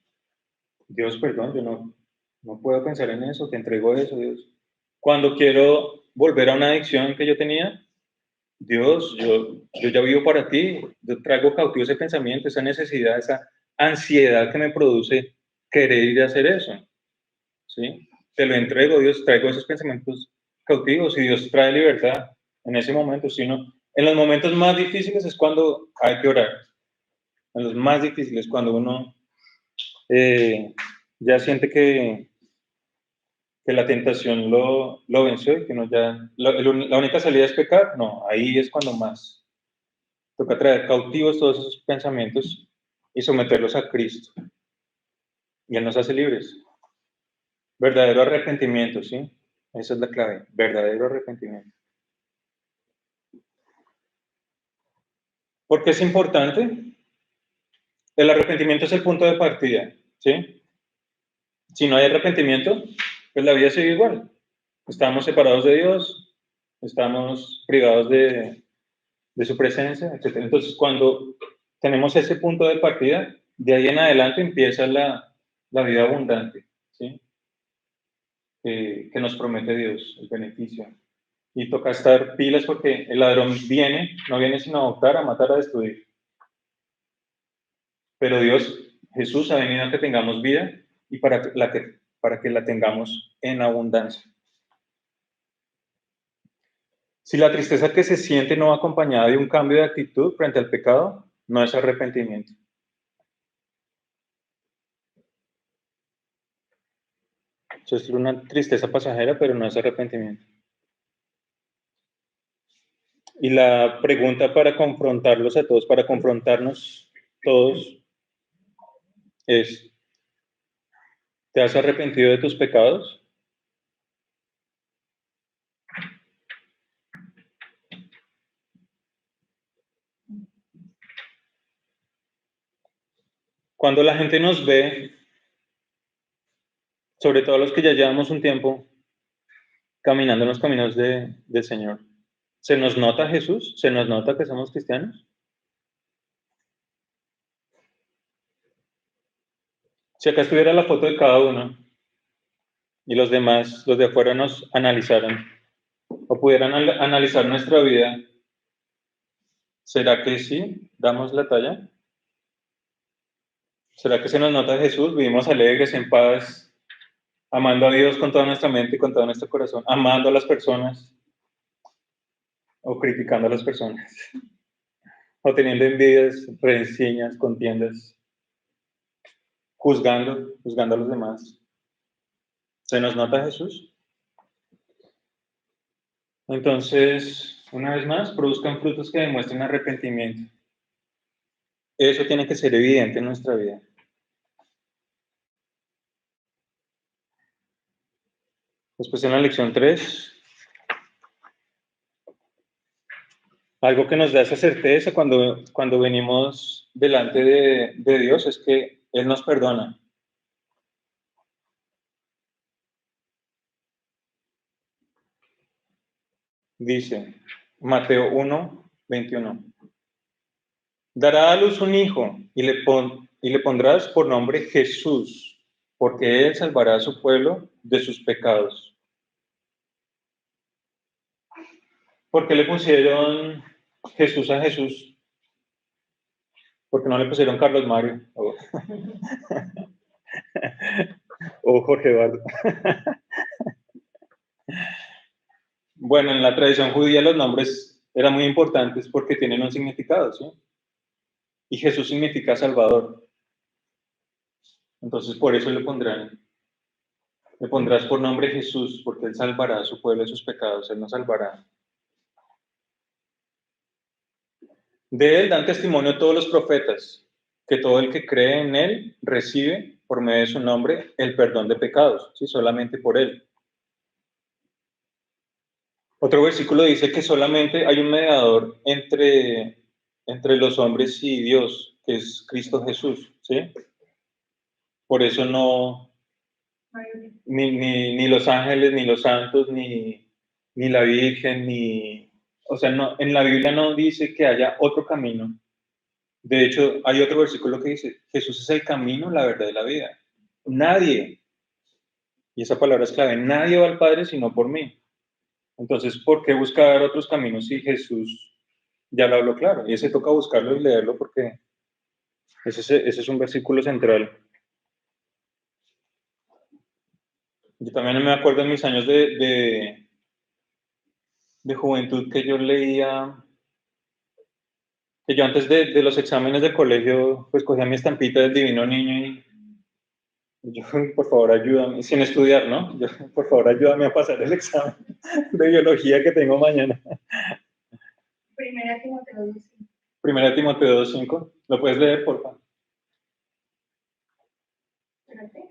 Dios, perdón, yo no puedo pensar en eso, te entrego eso, Dios. Cuando quiero volver a una adicción que yo tenía, Dios, yo ya vivo para ti, yo traigo cautivo ese pensamiento, esa necesidad, esa ansiedad que me produce querer ir a hacer eso, ¿sí? Te lo entrego, Dios, traigo esos pensamientos cautivos y Dios trae libertad en ese momento. En los momentos más difíciles es cuando hay que orar. En los más difíciles, cuando uno ya siente que la tentación lo venció y que uno ya, la única salida es pecar, no, ahí es cuando más toca traer cautivos todos esos pensamientos y someterlos a Cristo. Y Él nos hace libres. Verdadero arrepentimiento, ¿sí? Esa es la clave, verdadero arrepentimiento. ¿Por qué es importante? El arrepentimiento es el punto de partida, ¿sí? Si no hay arrepentimiento, pues la vida sigue igual. Estamos separados de Dios, estamos privados de su presencia, etc. Entonces, cuando tenemos ese punto de partida, de ahí en adelante empieza la vida abundante, ¿sí? Que nos promete Dios, el beneficio. Y toca estar pilas porque el ladrón no viene sino a hurtar, a matar, a destruir. Pero Dios, Jesús, ha venido a que tengamos vida y para que la tengamos en abundancia. Si la tristeza que se siente no va acompañada de un cambio de actitud frente al pecado, no es arrepentimiento. Eso es una tristeza pasajera, pero no es arrepentimiento. Y la pregunta para confrontarlos a todos, para confrontarnos todos, es: ¿te has arrepentido de tus pecados? Cuando la gente nos ve, sobre todo los que ya llevamos un tiempo caminando en los caminos del Señor, ¿se nos nota Jesús? ¿Se nos nota que somos cristianos? Si acá estuviera la foto de cada uno y los demás, los de afuera, nos analizaran o pudieran analizar nuestra vida, ¿será que sí damos la talla? ¿Será que se nos nota Jesús? Vivimos alegres, en paz, amando a Dios con toda nuestra mente y con todo nuestro corazón, amando a las personas o criticando a las personas, o teniendo envidias, rencillas, contiendas, juzgando a los demás. ¿Se nos nota Jesús? Entonces, una vez más, produzcan frutos que demuestren arrepentimiento. Eso tiene que ser evidente en nuestra vida. Después en la lección 3, algo que nos da esa certeza cuando venimos delante de Dios es que Él nos perdona. Dice Mateo 1:21. Dará a luz un hijo y le pondrás por nombre Jesús, porque Él salvará a su pueblo de sus pecados. ¿Por qué le pusieron Jesús a Jesús? ¿Por qué no le pusieron Carlos Mario? O Jorge Eduardo. Bueno, en la tradición judía los nombres eran muy importantes porque tienen un significado, ¿sí? Y Jesús significa Salvador. Entonces por eso le pondrás por nombre Jesús, porque Él salvará a su pueblo de sus pecados, Él nos salvará. De Él dan testimonio todos los profetas, que todo el que cree en Él recibe, por medio de su nombre, el perdón de pecados, ¿sí? Solamente por Él. Otro versículo dice que solamente hay un mediador entre los hombres y Dios, que es Cristo Jesús, ¿sí? Por eso no, ni los ángeles, ni los santos, ni la Virgen, o sea, no, en la Biblia no dice que haya otro camino. De hecho, hay otro versículo que dice, Jesús es el camino, la verdad y la vida. Nadie, y esa palabra es clave, nadie va al Padre sino por mí. Entonces, ¿por qué buscar otros caminos si Jesús ya lo habló claro? Y ese toca buscarlo y leerlo porque ese es un versículo central. Yo también me acuerdo en mis años de juventud que yo leía, que yo antes de los exámenes de colegio, pues cogía mi estampita del Divino Niño y yo, por favor, ayúdame, sin estudiar, ¿no? Yo, por favor, ayúdame a pasar el examen de biología que tengo mañana. Primera Timoteo 2:5. Primera Timoteo 2:5. ¿Lo puedes leer, por favor? Espérate.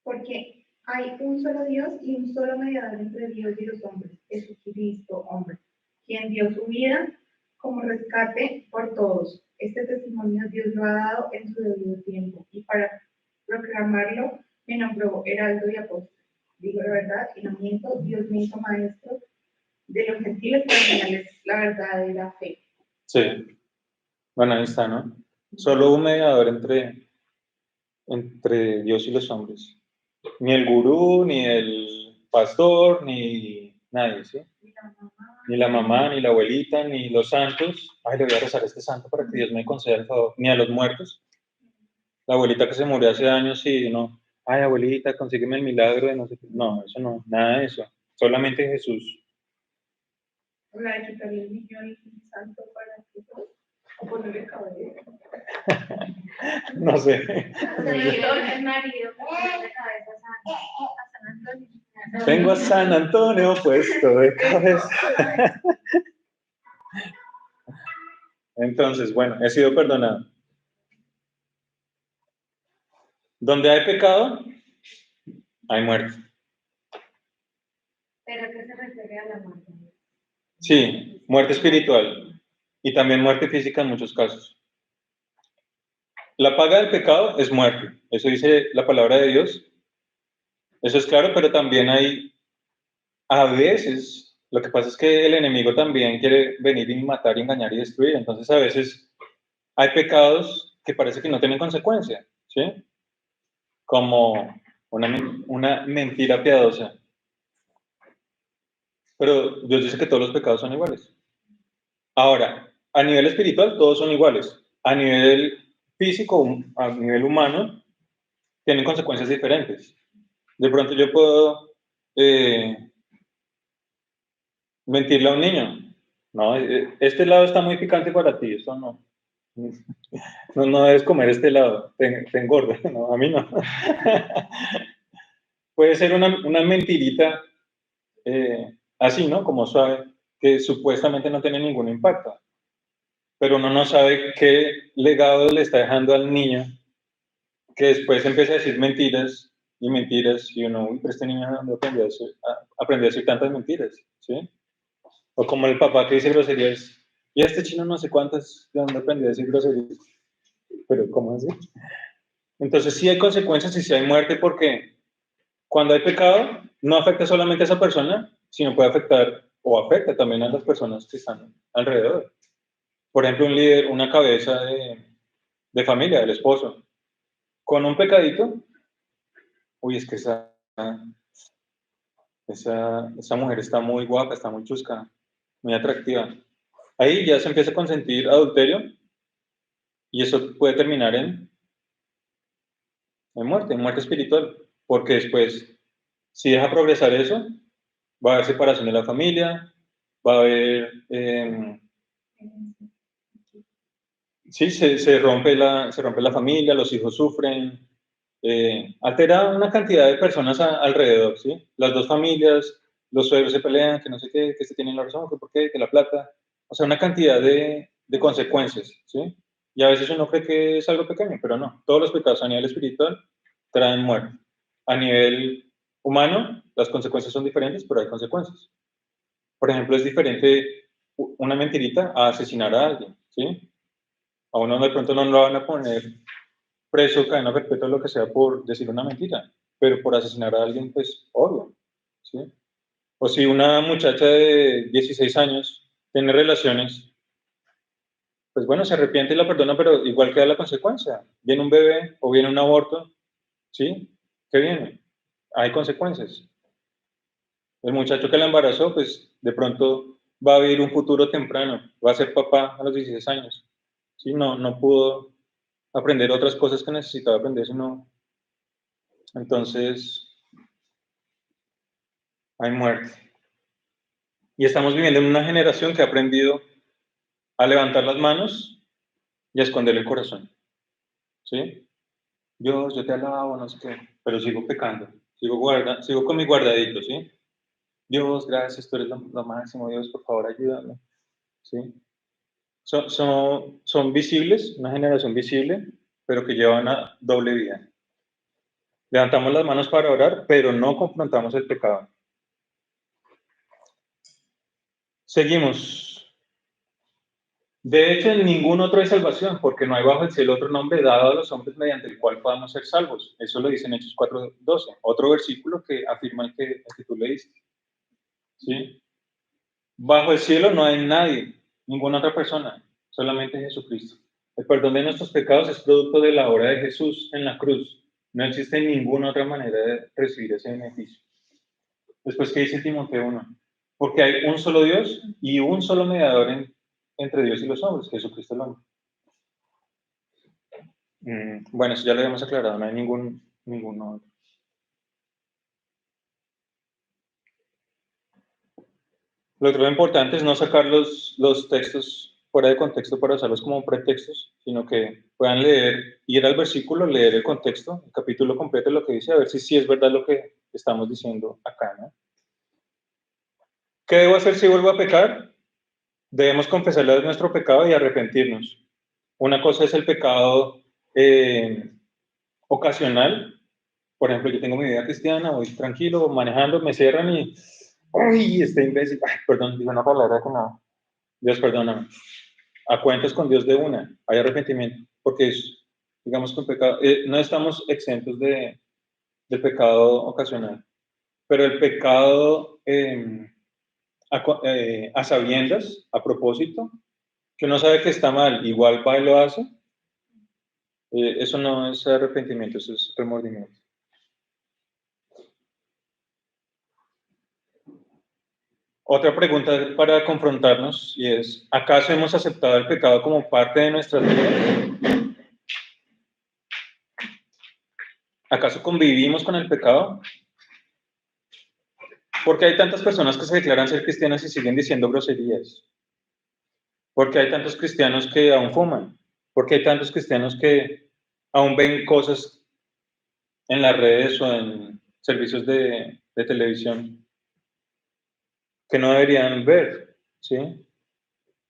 Porque hay un solo Dios y un solo mediador entre Dios y los hombres, Jesucristo, hombre, quien dio su vida como rescate por todos. Este testimonio Dios lo ha dado en su debido tiempo, y para proclamarlo me nombró heraldo y apóstol. Digo la verdad y no miento, Dios me hizo maestro de los gentiles para enseñarles la verdadera fe. Sí. Bueno, ahí está, ¿no? Solo un mediador entre Dios y los hombres. Ni el gurú, ni el pastor, ni nadie, ¿sí? Ni la mamá, ni la abuelita, ni los santos. Ay, le voy a rezar a este santo para que Dios me conceda el favor. Ni a los muertos. La abuelita que se murió hace años y no. Ay, abuelita, consígueme el milagro de no sé qué. No, eso no, nada de eso. Solamente Jesús. La de quitarle el niño y santo para que o ponerle cabello. No sé. El marido de cabeza a San Antonio. Tengo a San Antonio puesto de cabeza. Entonces, bueno, he sido perdonado. Donde hay pecado, hay muerte. ¿Pero qué se refiere a la muerte? Sí, muerte espiritual y también muerte física en muchos casos. La paga del pecado es muerte. Eso dice la palabra de Dios. Eso es claro, pero también hay, a veces, lo que pasa es que el enemigo también quiere venir y matar, y engañar y destruir. Entonces, a veces hay pecados que parece que no tienen consecuencia, ¿sí? Como una mentira piadosa. Pero Dios dice que todos los pecados son iguales. Ahora, a nivel espiritual, todos son iguales. A nivel físico, a nivel humano, tienen consecuencias diferentes. De pronto yo puedo mentirle a un niño. No, este lado está muy picante para ti, eso no. No debes comer este lado, te engorda. No, a mí no. Puede ser una mentirita así, ¿no? Como suave, que supuestamente no tiene ningún impacto. Pero uno no sabe qué legado le está dejando al niño, que después empieza a decir mentiras y mentiras, y uno, uy, pero este niño no aprendió a decir tantas mentiras, ¿sí? O como el papá que dice groserías, y este chino no sé cuántas, ¿de dónde aprendió a decir groserías? Pero, ¿cómo así? Entonces sí hay consecuencias y sí hay muerte porque Cuando hay pecado, no afecta solamente a esa persona, sino puede afectar o afecta también a las personas que están alrededor. Por ejemplo, un líder, una cabeza de familia, el esposo, con un pecadito, uy, es que esa mujer está muy guapa, está muy chusca, muy atractiva. Ahí ya se empieza a consentir adulterio y eso puede terminar en muerte espiritual, porque después, si deja progresar eso, va a haber separación de la familia, va a haber, sí, se rompe la familia, los hijos sufren, altera una cantidad de personas alrededor, ¿sí? Las dos familias, los suegros se pelean, que no sé qué, que se tienen la razón, que por qué, que la plata, o sea, una cantidad de consecuencias, ¿sí? Y a veces uno cree que es algo pequeño, pero no. Todos los pecados a nivel espiritual traen muerte. A nivel humano, las consecuencias son diferentes, pero hay consecuencias. Por ejemplo, es diferente una mentirita a asesinar a alguien, ¿sí? A uno de pronto no lo van a poner preso, cadena perpetua, lo que sea, por decir una mentira, pero por asesinar a alguien, pues, obvio, ¿sí? O si una muchacha de 16 años tiene relaciones, pues bueno, se arrepiente y la perdona, pero igual queda la consecuencia. Viene un bebé o viene un aborto, ¿sí? ¿Qué viene? Hay consecuencias. El muchacho que la embarazó, pues de pronto va a vivir un futuro temprano, va a ser papá a los 16 años. ¿Sí? No pudo aprender otras cosas que necesitaba aprender, sino entonces hay muerte. Y estamos viviendo en una generación que ha aprendido a levantar las manos y a esconder el corazón. ¿Sí? Dios, yo te alabo, no sé qué, pero sigo pecando, sigo con mi guardadito, ¿sí? Dios, gracias, tú eres lo máximo, Dios, por favor, ayúdame, ¿sí? Son visibles, una generación visible, pero que lleva una doble vida. Levantamos las manos para orar, pero no confrontamos el pecado. Seguimos. De hecho, en ningún otro hay salvación, porque no hay bajo el cielo otro nombre dado a los hombres mediante el cual podamos ser salvos. Eso lo dice en Hechos 4:12. Otro versículo que afirma el que tú leíste. ¿Sí? Bajo el cielo no hay nadie, ninguna otra persona, solamente Jesucristo. El perdón de nuestros pecados es producto de la obra de Jesús en la cruz. No existe ninguna otra manera de recibir ese beneficio. Después, ¿qué dice Timoteo 1? Porque hay un solo Dios y un solo mediador entre Dios y los hombres, Jesucristo el hombre. Bueno, eso ya lo habíamos aclarado, no hay ninguno. Lo otro importante es no sacar los textos fuera de contexto para usarlos como pretextos, sino que puedan leer, ir al versículo, leer el contexto, el capítulo completo, lo que dice, a ver si sí es verdad lo que estamos diciendo acá, ¿no? ¿Qué debo hacer si vuelvo a pecar? Debemos confesarle nuestro pecado y arrepentirnos. Una cosa es el pecado ocasional. Por ejemplo, yo tengo mi vida cristiana, voy tranquilo, manejando, me cierran y, ¡ay, este imbécil! Ay, perdón, digo una palabra que no. Dios, perdóname. A cuentas con Dios de una, hay arrepentimiento, porque es, digamos que un pecado, no estamos exentos de pecado ocasional, pero el pecado a sabiendas, a propósito, que uno sabe que está mal, igual va y lo hace, eso no es arrepentimiento, eso es remordimiento. Otra pregunta para confrontarnos y es, ¿acaso hemos aceptado el pecado como parte de nuestras vidas? ¿Acaso convivimos con el pecado? ¿Por qué hay tantas personas que se declaran ser cristianas y siguen diciendo groserías? ¿Por qué hay tantos cristianos que aún fuman? ¿Por qué hay tantos cristianos que aún ven cosas en las redes o en servicios de televisión que no deberían ver? ¿Sí?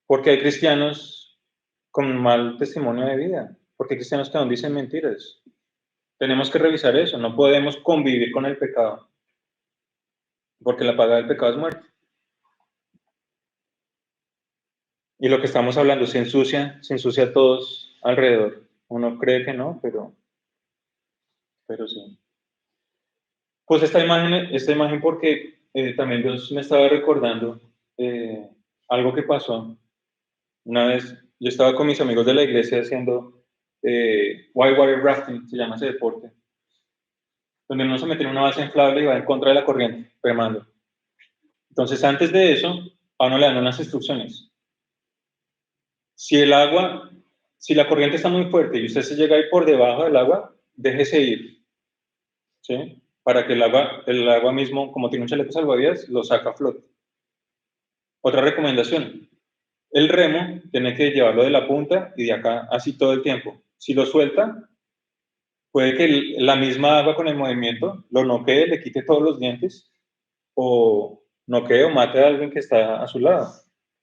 Porque hay cristianos con mal testimonio de vida, porque hay cristianos que aún dicen mentiras. Tenemos que revisar eso, no podemos convivir con el pecado, porque la paga del pecado es muerte. Y lo que estamos hablando se ensucia a todos alrededor. Uno cree que no, pero sí. Pues esta imagen porque también Dios me estaba recordando algo que pasó. Una vez yo estaba con mis amigos de la iglesia haciendo whitewater rafting, se llama ese deporte, donde uno se mete en una base inflable y va en contra de la corriente, remando. Entonces, antes de eso, a uno le dan unas instrucciones. Si la corriente está muy fuerte y usted se llega a ir por debajo del agua, déjese ir, ¿sí? Para que el agua mismo, como tiene un chaleco salvavidas, lo saca a flote. Otra recomendación, el remo tiene que llevarlo de la punta y de acá así todo el tiempo. Si lo suelta, puede que la misma agua con el movimiento lo noquee, le quite todos los dientes o noquee o mate a alguien que está a su lado.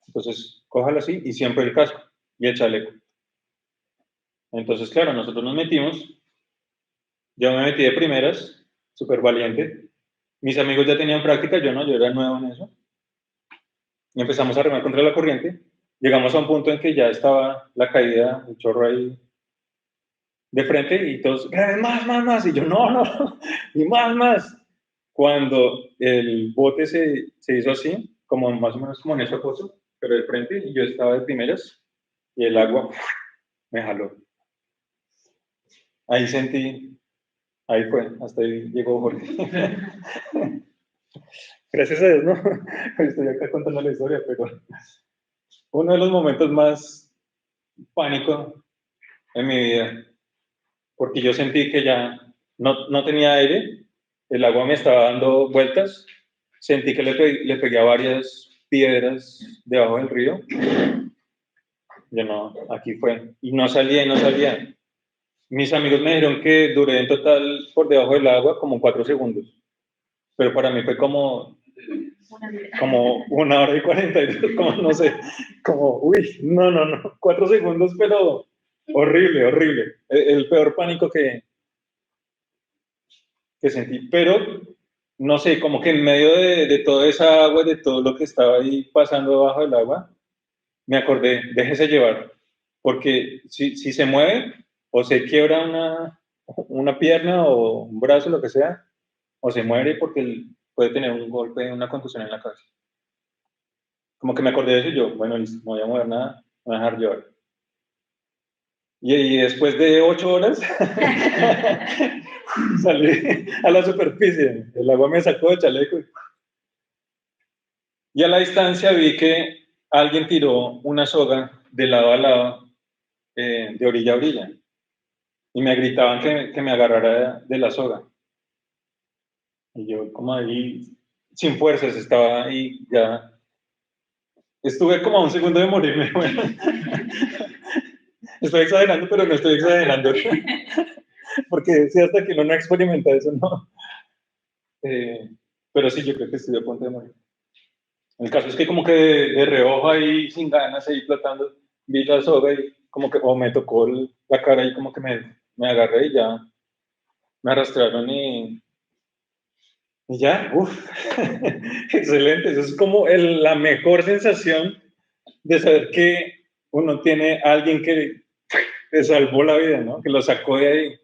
Entonces, cójalo así y siempre el casco y el chaleco. Entonces, claro, nosotros nos metimos, yo me metí de primeras, súper valiente. Mis amigos ya tenían práctica, yo no, yo era nuevo en eso. Y empezamos a remar contra la corriente. Llegamos a un punto en que ya estaba la caída, el chorro ahí de frente y todos, más, y yo, no, y más. Cuando el bote se hizo así, como más o menos como en ese pozo, pero de frente, y yo estaba de primeras, y el agua me jaló. Ahí sentí, ahí fue, hasta ahí llegó Jorge. Gracias a Dios, ¿no? Estoy acá contando la historia, pero uno de los momentos más pánico en mi vida, porque yo sentí que ya no tenía aire, el agua me estaba dando vueltas, sentí que le pegué a varias piedras debajo del río. Yo no, aquí fue, y no salía. Mis amigos me dijeron que duré en total por debajo del agua como 4 segundos, pero para mí fue como 1 hora y 42, como no sé, como, uy, no, 4 segundos, pero horrible, el peor pánico que sentí, pero no sé, como que en medio de toda esa agua, de todo lo que estaba ahí pasando debajo del agua, me acordé, déjese llevar, porque si se mueve o se quiebra una pierna o un brazo, lo que sea, o se muere porque puede tener un golpe, una contusión en la cabeza. Como que me acordé de eso y yo, bueno, listo, no voy a mover nada, me voy a dejar llevar. Y después de 8 horas salí a la superficie, el agua me sacó de chaleco y a la distancia vi que alguien tiró una soga de lado a lado, de orilla a orilla, y me gritaban que me agarrara de la soga. Y yo como ahí, sin fuerzas, estaba ahí ya. Estuve como a un segundo de morirme. Bueno. Estoy exagerando, pero no estoy exagerando. Porque si hasta que uno no experimenta eso, no. Pero sí, yo creo que estoy a punto de morir. El caso es que como que de reojo ahí, sin ganas, ahí flotando, vi la soga y como que, o me tocó la cara y como que me agarré y ya me arrastraron y ya, uff, excelente. Eso es como la mejor sensación de saber que uno tiene a alguien que te salvó la vida, ¿no? Que lo sacó de ahí.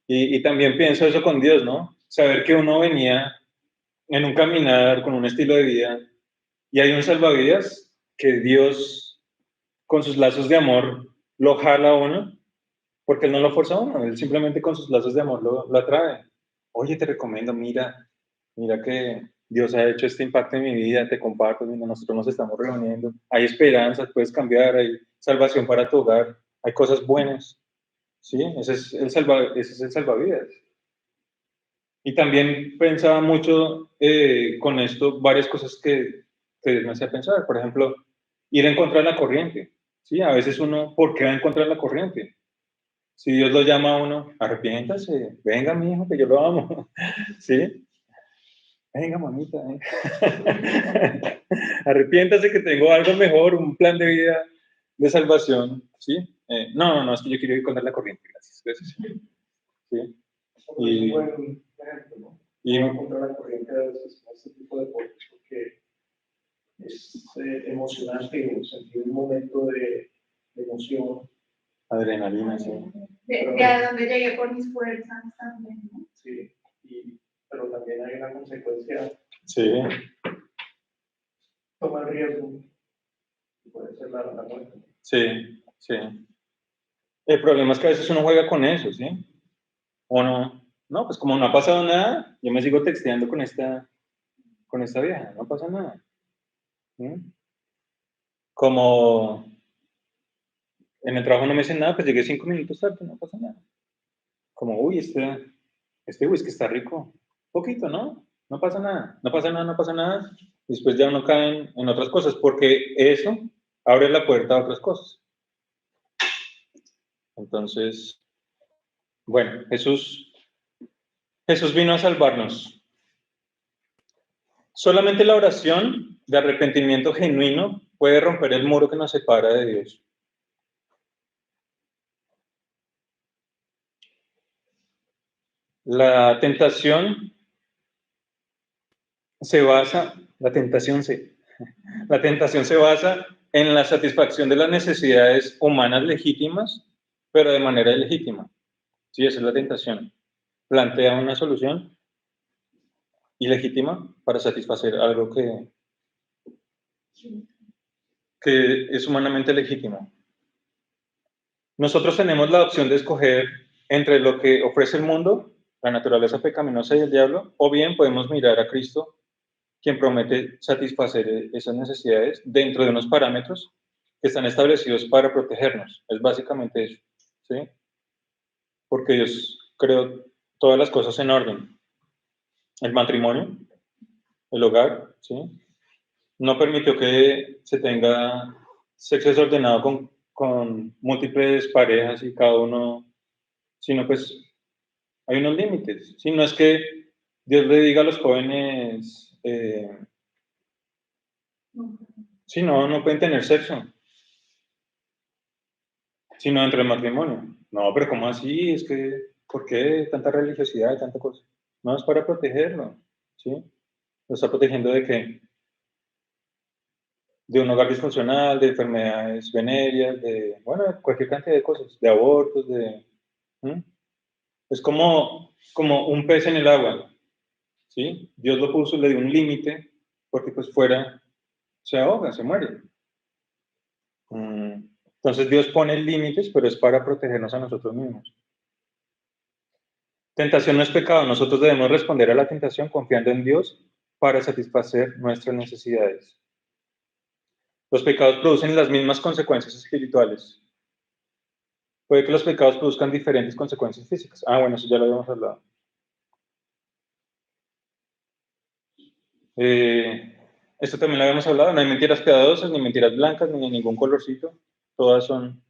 Y también pienso eso con Dios, ¿no? Saber que uno venía en un caminar con un estilo de vida y hay un salvavidas que Dios, con sus lazos de amor, lo jala a uno, porque Él no lo forza a uno, Él simplemente con sus lazos de amor lo atrae. Oye, te recomiendo, mira que Dios ha hecho este impacto en mi vida, te comparto, mira, nosotros nos estamos reuniendo, hay esperanza, puedes cambiar, hay salvación para tu hogar, hay cosas buenas, ¿sí? Ese es el salvavidas. Y también pensaba mucho con esto, varias cosas que me hacía pensar. Por ejemplo, ir en contra de la corriente. ¿Sí? A veces uno, ¿por qué va en contra de la corriente? Si Dios lo llama a uno, arrepiéntase, venga mi hijo, que yo lo amo. ¿Sí? Venga, mamita. Arrepiéntase que tengo algo mejor, un plan de vida de salvación. ¿Sí? No, es que yo quiero ir contra la corriente. Gracias. ¿Sí? Y, ejemplo, ¿no? Y contra la corriente a veces con este tipo de deportes porque es emocionante sentir un momento de emoción. Adrenalina, sí. De a donde llegué por mis fuerzas también, ¿no? Sí, y la consecuencia, Sí, toma el riesgo, y puede ser la muerte. sí, sí. El problema es que a veces uno juega con eso, ¿sí? O no, pues como no ha pasado nada, yo me sigo texteando con esta vieja, no pasa nada. ¿Sí? Como en el trabajo no me dicen nada, pues llegué 5 minutos tarde, no pasa nada. Como, uy, este whisky está rico. Poquito, ¿no? No pasa nada, no pasa nada, no pasa nada. Después ya uno cae en otras cosas, porque eso abre la puerta a otras cosas. Entonces, bueno, Jesús vino a salvarnos. Solamente la oración de arrepentimiento genuino puede romper el muro que nos separa de Dios. La tentación se basa en la satisfacción de las necesidades humanas legítimas, pero de manera ilegítima. Sí, esa es la tentación. Plantea una solución ilegítima para satisfacer algo que es humanamente legítimo. Nosotros tenemos la opción de escoger entre lo que ofrece el mundo, la naturaleza pecaminosa y el diablo, o bien podemos mirar a Cristo, quien promete satisfacer esas necesidades dentro de unos parámetros que están establecidos para protegernos. Es básicamente eso, ¿sí? Porque Dios creó todas las cosas en orden. El matrimonio, el hogar, ¿sí? No permitió que se tenga sexo desordenado con múltiples parejas y cada uno, sino pues hay unos límites. Si no es que Dios le diga a los jóvenes, si no pueden tener sexo, sino dentro del matrimonio. No, pero ¿cómo así? Es que, ¿por qué tanta religiosidad y tanta cosa? No, es para protegerlo, ¿sí? Lo está protegiendo de qué? De un hogar disfuncional, de enfermedades venéreas, de, bueno, cualquier cantidad de cosas, de abortos, ¿Mm? Es como un pez en el agua, ¿sí? Dios lo puso, le dio un límite, porque pues fuera se ahoga, se muere. Entonces Dios pone límites, pero es para protegernos a nosotros mismos. Tentación no es pecado, nosotros debemos responder a la tentación confiando en Dios para satisfacer nuestras necesidades. Los pecados producen las mismas consecuencias espirituales. Puede que los pecados produzcan diferentes consecuencias físicas. Bueno, eso ya lo habíamos hablado. Esto también lo habíamos hablado. No hay mentiras piadosas, ni mentiras blancas, ni ningún colorcito. Todas son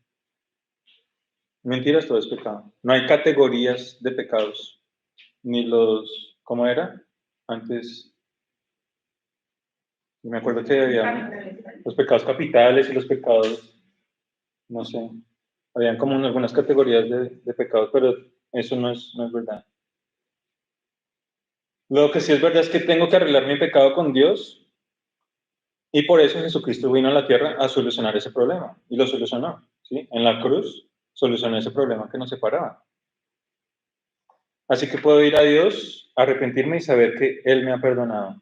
mentiras, todo es pecado. No hay categorías de pecados. Ni ¿cómo era? Antes, me acuerdo que había los pecados capitales y los pecados, no sé, habían como algunas categorías de pecados, pero eso no es verdad. Lo que sí es verdad es que tengo que arreglar mi pecado con Dios y por eso Jesucristo vino a la tierra a solucionar ese problema y lo solucionó, ¿sí? En la cruz solucionó ese problema que nos separaba. Así que puedo ir a Dios, arrepentirme y saber que Él me ha perdonado.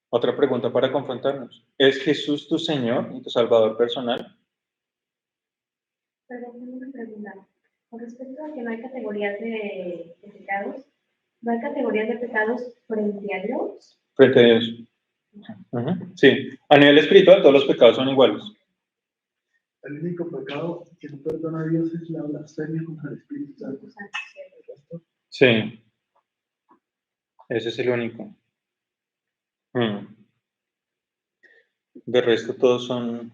Otra pregunta para confrontarnos. ¿Es Jesús tu Señor y tu Salvador personal? Pero tengo una pregunta. Con respecto a que no hay categorías de pecados, ¿no hay categorías de pecados frente a Dios? Frente a Dios. Sí. A nivel espiritual, todos los pecados son iguales. El único pecado que no perdona a Dios es la blasfemia contra el Espíritu Santo. Sí. Ese es el único. De resto, todos son.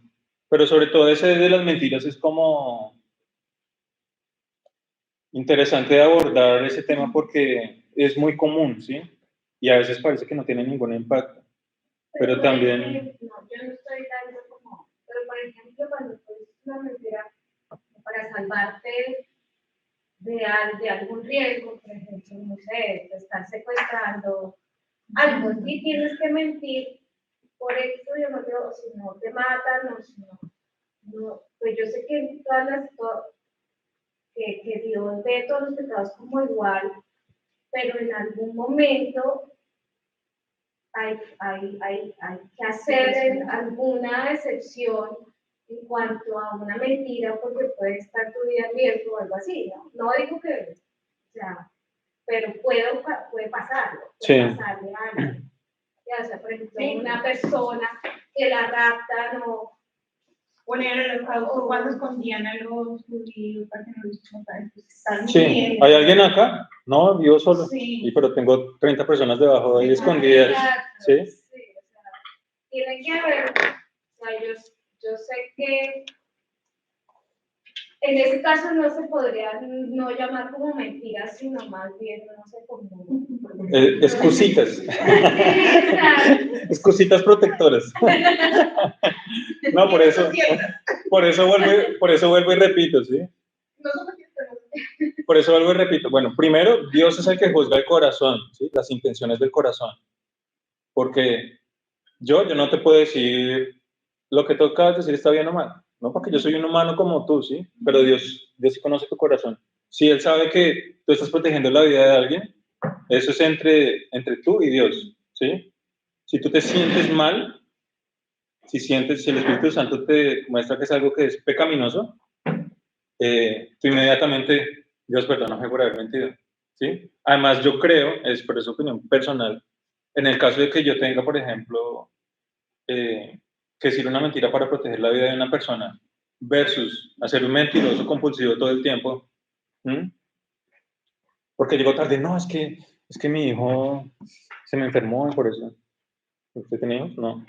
Pero sobre todo ese de las mentiras es como interesante de abordar ese tema porque es muy común, ¿sí? Y a veces parece que no tiene ningún impacto. Pero también. No, yo no estoy dando como. Pero por ejemplo, cuando tú dices una mentira para salvarte de algún riesgo, por ejemplo, no sé, te están secuestrando, algo, sí tienes que mentir por esto, yo no creo, si no te matan, no, pues yo sé que que Dios ve todos los pecados como igual, pero en algún momento hay que hacer alguna excepción en cuanto a una mentira porque puede estar tu vida en riesgo o algo así, ¿no? No digo que, o sea, pero puede pasarlo, puede pasarle a alguien. O sea, por ejemplo, una persona que la raptan o poner el holocausto cuando escondían a los judíos para que no los mataran. Sí, ¿hay alguien acá? No, yo solo. Sí. Pero tengo 30 personas debajo ahí escondidas. ¿Sí? Sí, o sea, tiene que haber, o sea, yo sé que en ese caso no se podría no llamar como mentiras, sino más bien, no sé, como... excusitas. Sí, exacto. Excusitas protectoras. No, por eso vuelvo y repito, ¿sí? No somos ciertos. Por eso vuelvo y repito. Bueno, primero, Dios es el que juzga el corazón, ¿sí? Las intenciones del corazón. Porque yo no te puedo decir lo que tú acabas de decir está bien o mal. No, porque yo soy un humano como tú, ¿sí? Pero Dios sí conoce tu corazón. Si Él sabe que tú estás protegiendo la vida de alguien, eso es entre tú y Dios, ¿sí? Si tú te sientes mal, si el Espíritu Santo te muestra que es algo que es pecaminoso, tú inmediatamente, Dios, perdóname por haber mentido, ¿sí? Además, yo creo, por eso opinión personal, en el caso de que yo tenga, por ejemplo, que decir una mentira para proteger la vida de una persona versus hacer un mentiroso compulsivo todo el tiempo, ¿m? Porque llegó tarde, no, es que mi hijo se me enfermó y por eso. ¿Usted tiene hijos? No.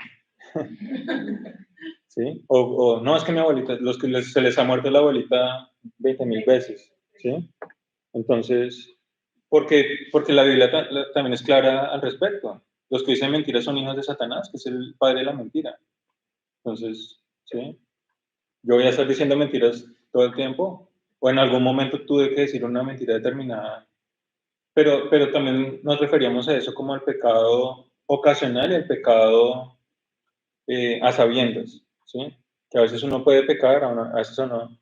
¿Sí? O no, es que mi abuelita, los que se les ha muerto la abuelita 20.000 veces, ¿sí? Entonces, porque la Biblia también es clara al respecto. Los que dicen mentiras son hijos de Satanás, que es el padre de la mentira. Entonces, ¿sí? Yo voy a estar diciendo mentiras todo el tiempo, o en algún momento tuve que decir una mentira determinada, pero también nos referíamos a eso como al pecado ocasional y al pecado a sabiendas, ¿sí? Que a veces uno puede pecar, a veces uno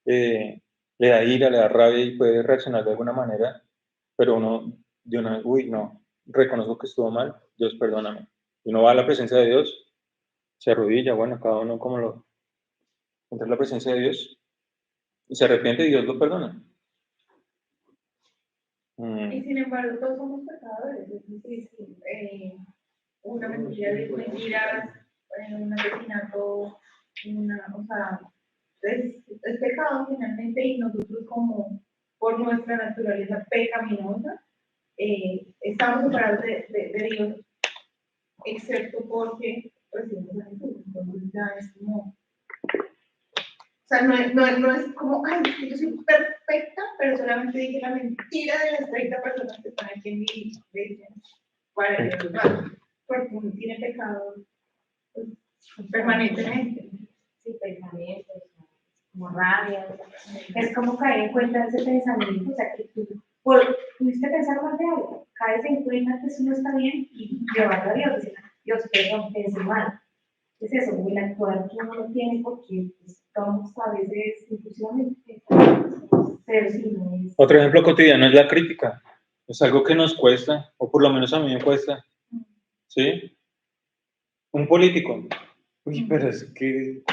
le da ira, le da rabia y puede reaccionar de alguna manera, pero uno de una, uy, no, reconozco que estuvo mal, Dios perdóname. Y uno va a la presencia de Dios, se arrodilla, bueno, cada uno como lo entra en la presencia de Dios y se arrepiente y Dios lo perdona. Y sin embargo, todos somos pecadores. Es decir, una mentira, 10 mentiras, un asesinato, o sea, es pecado finalmente y nosotros como por nuestra naturaleza pecaminosa estamos separados de Dios, excepto porque recibimos a Jesús. Entonces ya es como... O sea, no es como, ay, es que yo soy perfecta, pero solamente dije la mentira de las 30 personas que están aquí en mi iglesia para que los maten, porque uno tiene pecado pues, permanentemente. Sí, pensamientos, como rabia. Es como caer en cuenta de ese pensamiento, o sea, que tú pudiste pensar mal de algo, caes en cuenta que eso no está bien y llevarlo a Dios, decir, Dios, perdón, pensé mal. Es eso, el actuar que uno no tiene porque pues, estamos a veces inclusivamente, pero si no es... Otro ejemplo cotidiano es la crítica. Es algo que nos cuesta, o por lo menos a mí me cuesta, ¿sí? Un político, uy, pero es que,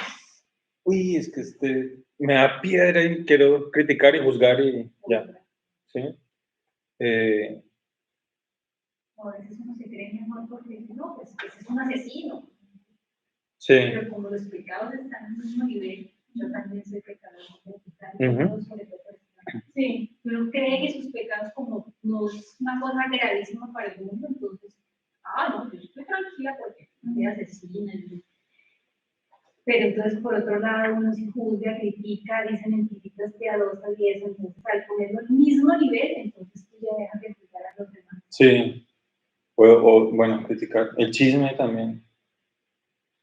me da piedra y quiero criticar y juzgar y ya, ¿sí? O a veces uno se cree mejor porque no, pues ese es un asesino. Sí. Pero como los pecados están en el mismo nivel, yo también soy pecador. Sí, uno cree que sus pecados como no es una cosa gravísima para el mundo, entonces, no, yo estoy tranquila porque soy asesina. Pero entonces, por otro lado, uno se juzga, critica, dice mentiritas piadosas y eso, entonces al ponerlo al mismo nivel, entonces tú ya dejas de juzgar a los demás. Sí, bueno, criticar el chisme también.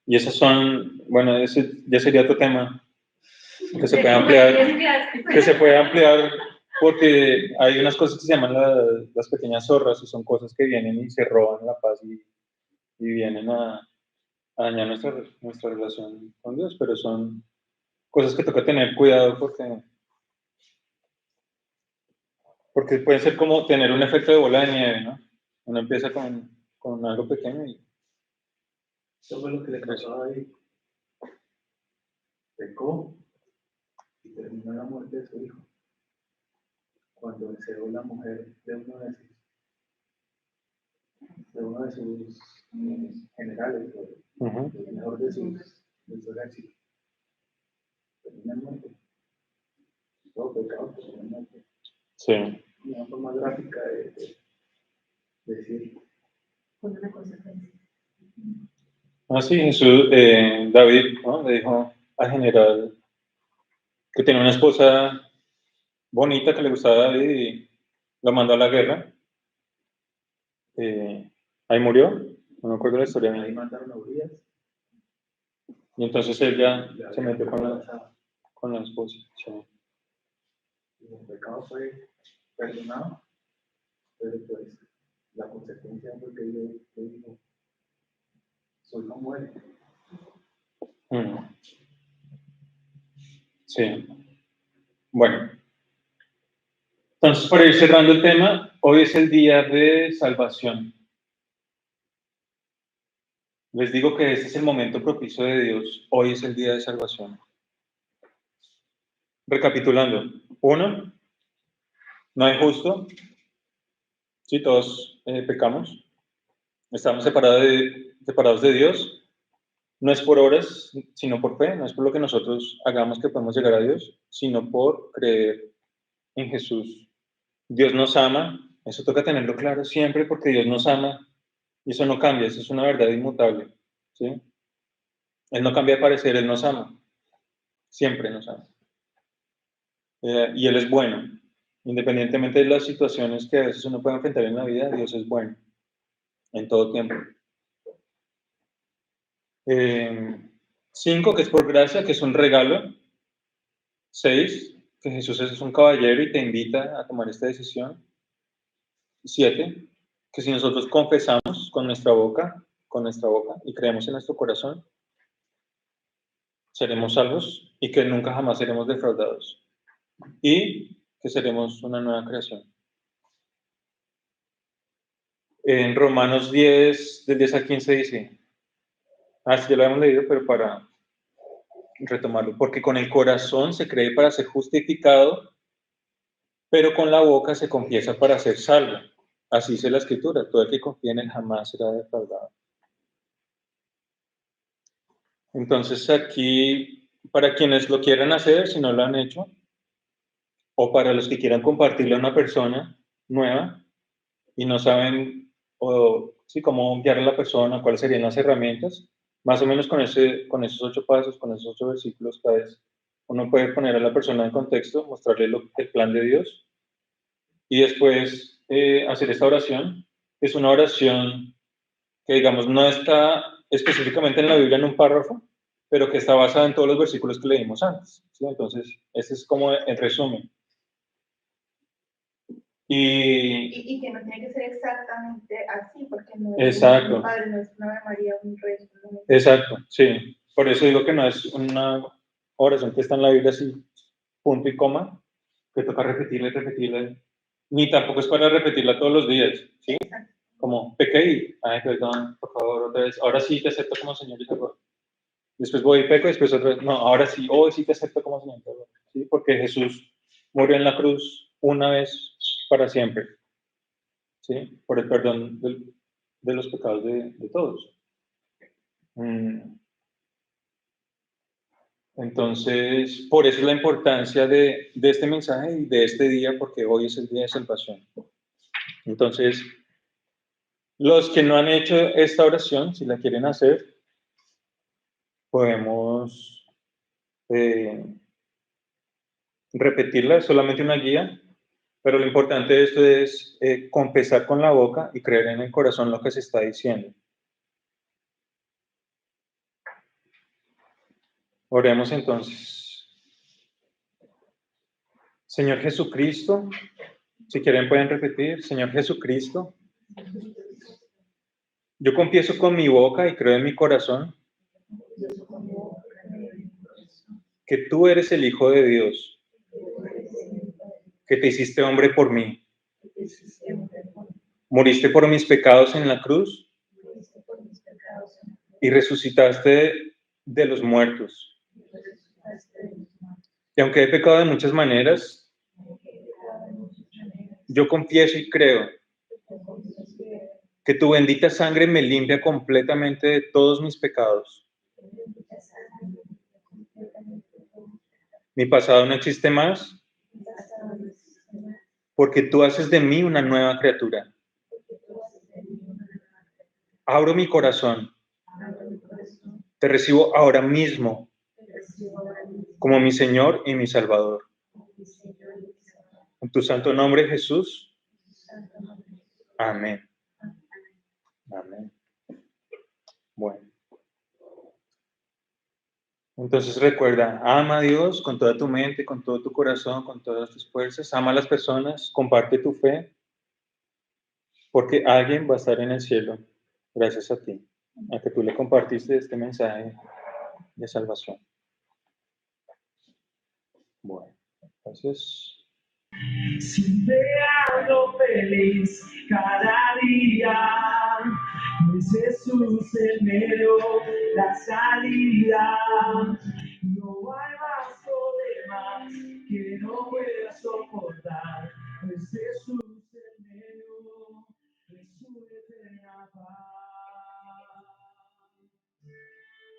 Y esos son, bueno, ese ya sería otro tema que se puede ampliar, porque hay unas cosas que se llaman las pequeñas zorras, y son cosas que vienen y se roban la paz y vienen a dañar nuestra relación con Dios, pero son cosas que toca tener cuidado porque Porque puede ser como tener un efecto de bola de nieve, ¿no? Uno empieza con algo pequeño y... Eso fue lo que le pasó a David. Pecó y terminó la muerte de su hijo. Cuando deseó la mujer de uno de sus generales, el mejor de sus ejércitos. Termina en muerte. Todo pecado termina en muerte. Sí. Una forma gráfica de decir. Con una consecuencia. Sí, Jesús, David, ¿no? Le dijo al general que tenía una esposa bonita que le gustaba a David y lo mandó a la guerra. Ahí murió, no me acuerdo la historia. Ahí mataron a Urias. Y entonces él ya se metió con la esposa. Sí. Y el pecado fue perdonado, pero pues la consecuencia fue que él dijo, soy como él. Sí. Bueno. Entonces, para ir cerrando el tema, hoy es el día de salvación. Les digo que este es el momento propicio de Dios. Hoy es el día de salvación. Recapitulando. 1, no hay justo. Sí, todos pecamos. Estamos separados de Dios. No es por obras, sino por fe. No es por lo que nosotros hagamos que podemos llegar a Dios, sino por creer en Jesús. Dios nos ama. Eso toca tenerlo claro siempre porque Dios nos ama. Y eso no cambia. Eso es una verdad inmutable. ¿Sí? Él no cambia de parecer. Él nos ama. Siempre nos ama. Y Él es bueno. Independientemente de las situaciones que a veces uno puede enfrentar en la vida, Dios es bueno. En todo tiempo. 5, que es por gracia, que es un regalo. 6, que Jesús es un caballero y te invita a tomar esta decisión. 7, que si nosotros confesamos con nuestra boca y creemos en nuestro corazón, seremos salvos y que nunca jamás seremos defraudados. Y que seremos una nueva creación. En Romanos 10, del 10 al 15 dice, sí, ya lo hemos leído, pero para retomarlo, porque con el corazón se cree para ser justificado, pero con la boca se confiesa para ser salvo. Así dice la Escritura, todo el que confía en él jamás será defraudado. Entonces aquí, para quienes lo quieran hacer, si no lo han hecho, o para los que quieran compartirle a una persona nueva y no saben cómo guiar a la persona, cuáles serían las herramientas, más o menos con esos 8 pasos, con esos 8 versículos, uno puede poner a la persona en contexto, mostrarle el plan de Dios y después hacer esta oración. Es una oración que, digamos, no está específicamente en la Biblia en un párrafo, pero que está basada en todos los versículos que leímos antes. ¿Sí? Entonces, este es como el resumen. Y que no tiene que ser exactamente así, porque no es exacto. un Padre, no es una Ave María, un Rey. Exacto, sí. Por eso digo que no es una oración que está en la Biblia así, punto y coma, que toca repetirla, ni tampoco es para repetirla todos los días, ¿sí? Como pequé y, ay, perdón, por favor, otra vez, ahora sí te acepto como Señor y Salvador. Después voy y peco, después otra vez, no, ahora sí, hoy sí te acepto como Señor y Salvador, ¿sí? Porque Jesús murió en la cruz una vez para siempre, ¿sí? Por el perdón de los pecados de todos. Entonces, por eso es la importancia de este mensaje y de este día, porque hoy es el día de salvación. Entonces, los que no han hecho esta oración, si la quieren hacer, podemos repetirla, es solamente una guía, pero lo importante de esto es confesar con la boca y creer en el corazón lo que se está diciendo. Oremos entonces. Señor Jesucristo, si quieren pueden repetir, Señor Jesucristo, yo confieso con mi boca y creo en mi corazón que tú eres el Hijo de Dios, que te hiciste hombre por mí Moriste por mis pecados en la cruz y resucitaste de los muertos. Y aunque he pecado de muchas maneras, yo confieso y creo que tu bendita sangre me limpia completamente de todos mis pecados. Mi pasado no existe más, porque tú haces de mí una nueva criatura. Abro mi corazón. Te recibo ahora mismo como mi Señor y mi Salvador. En tu santo nombre, Jesús. Amén. Amén. Bueno. Entonces recuerda, ama a Dios con toda tu mente, con todo tu corazón, con todas tus fuerzas. Ama a las personas, comparte tu fe, porque alguien va a estar en el cielo gracias a ti, a que tú le compartiste este mensaje de salvación. Bueno, entonces... Siempre ando feliz cada día, es Jesús el medio, la salida.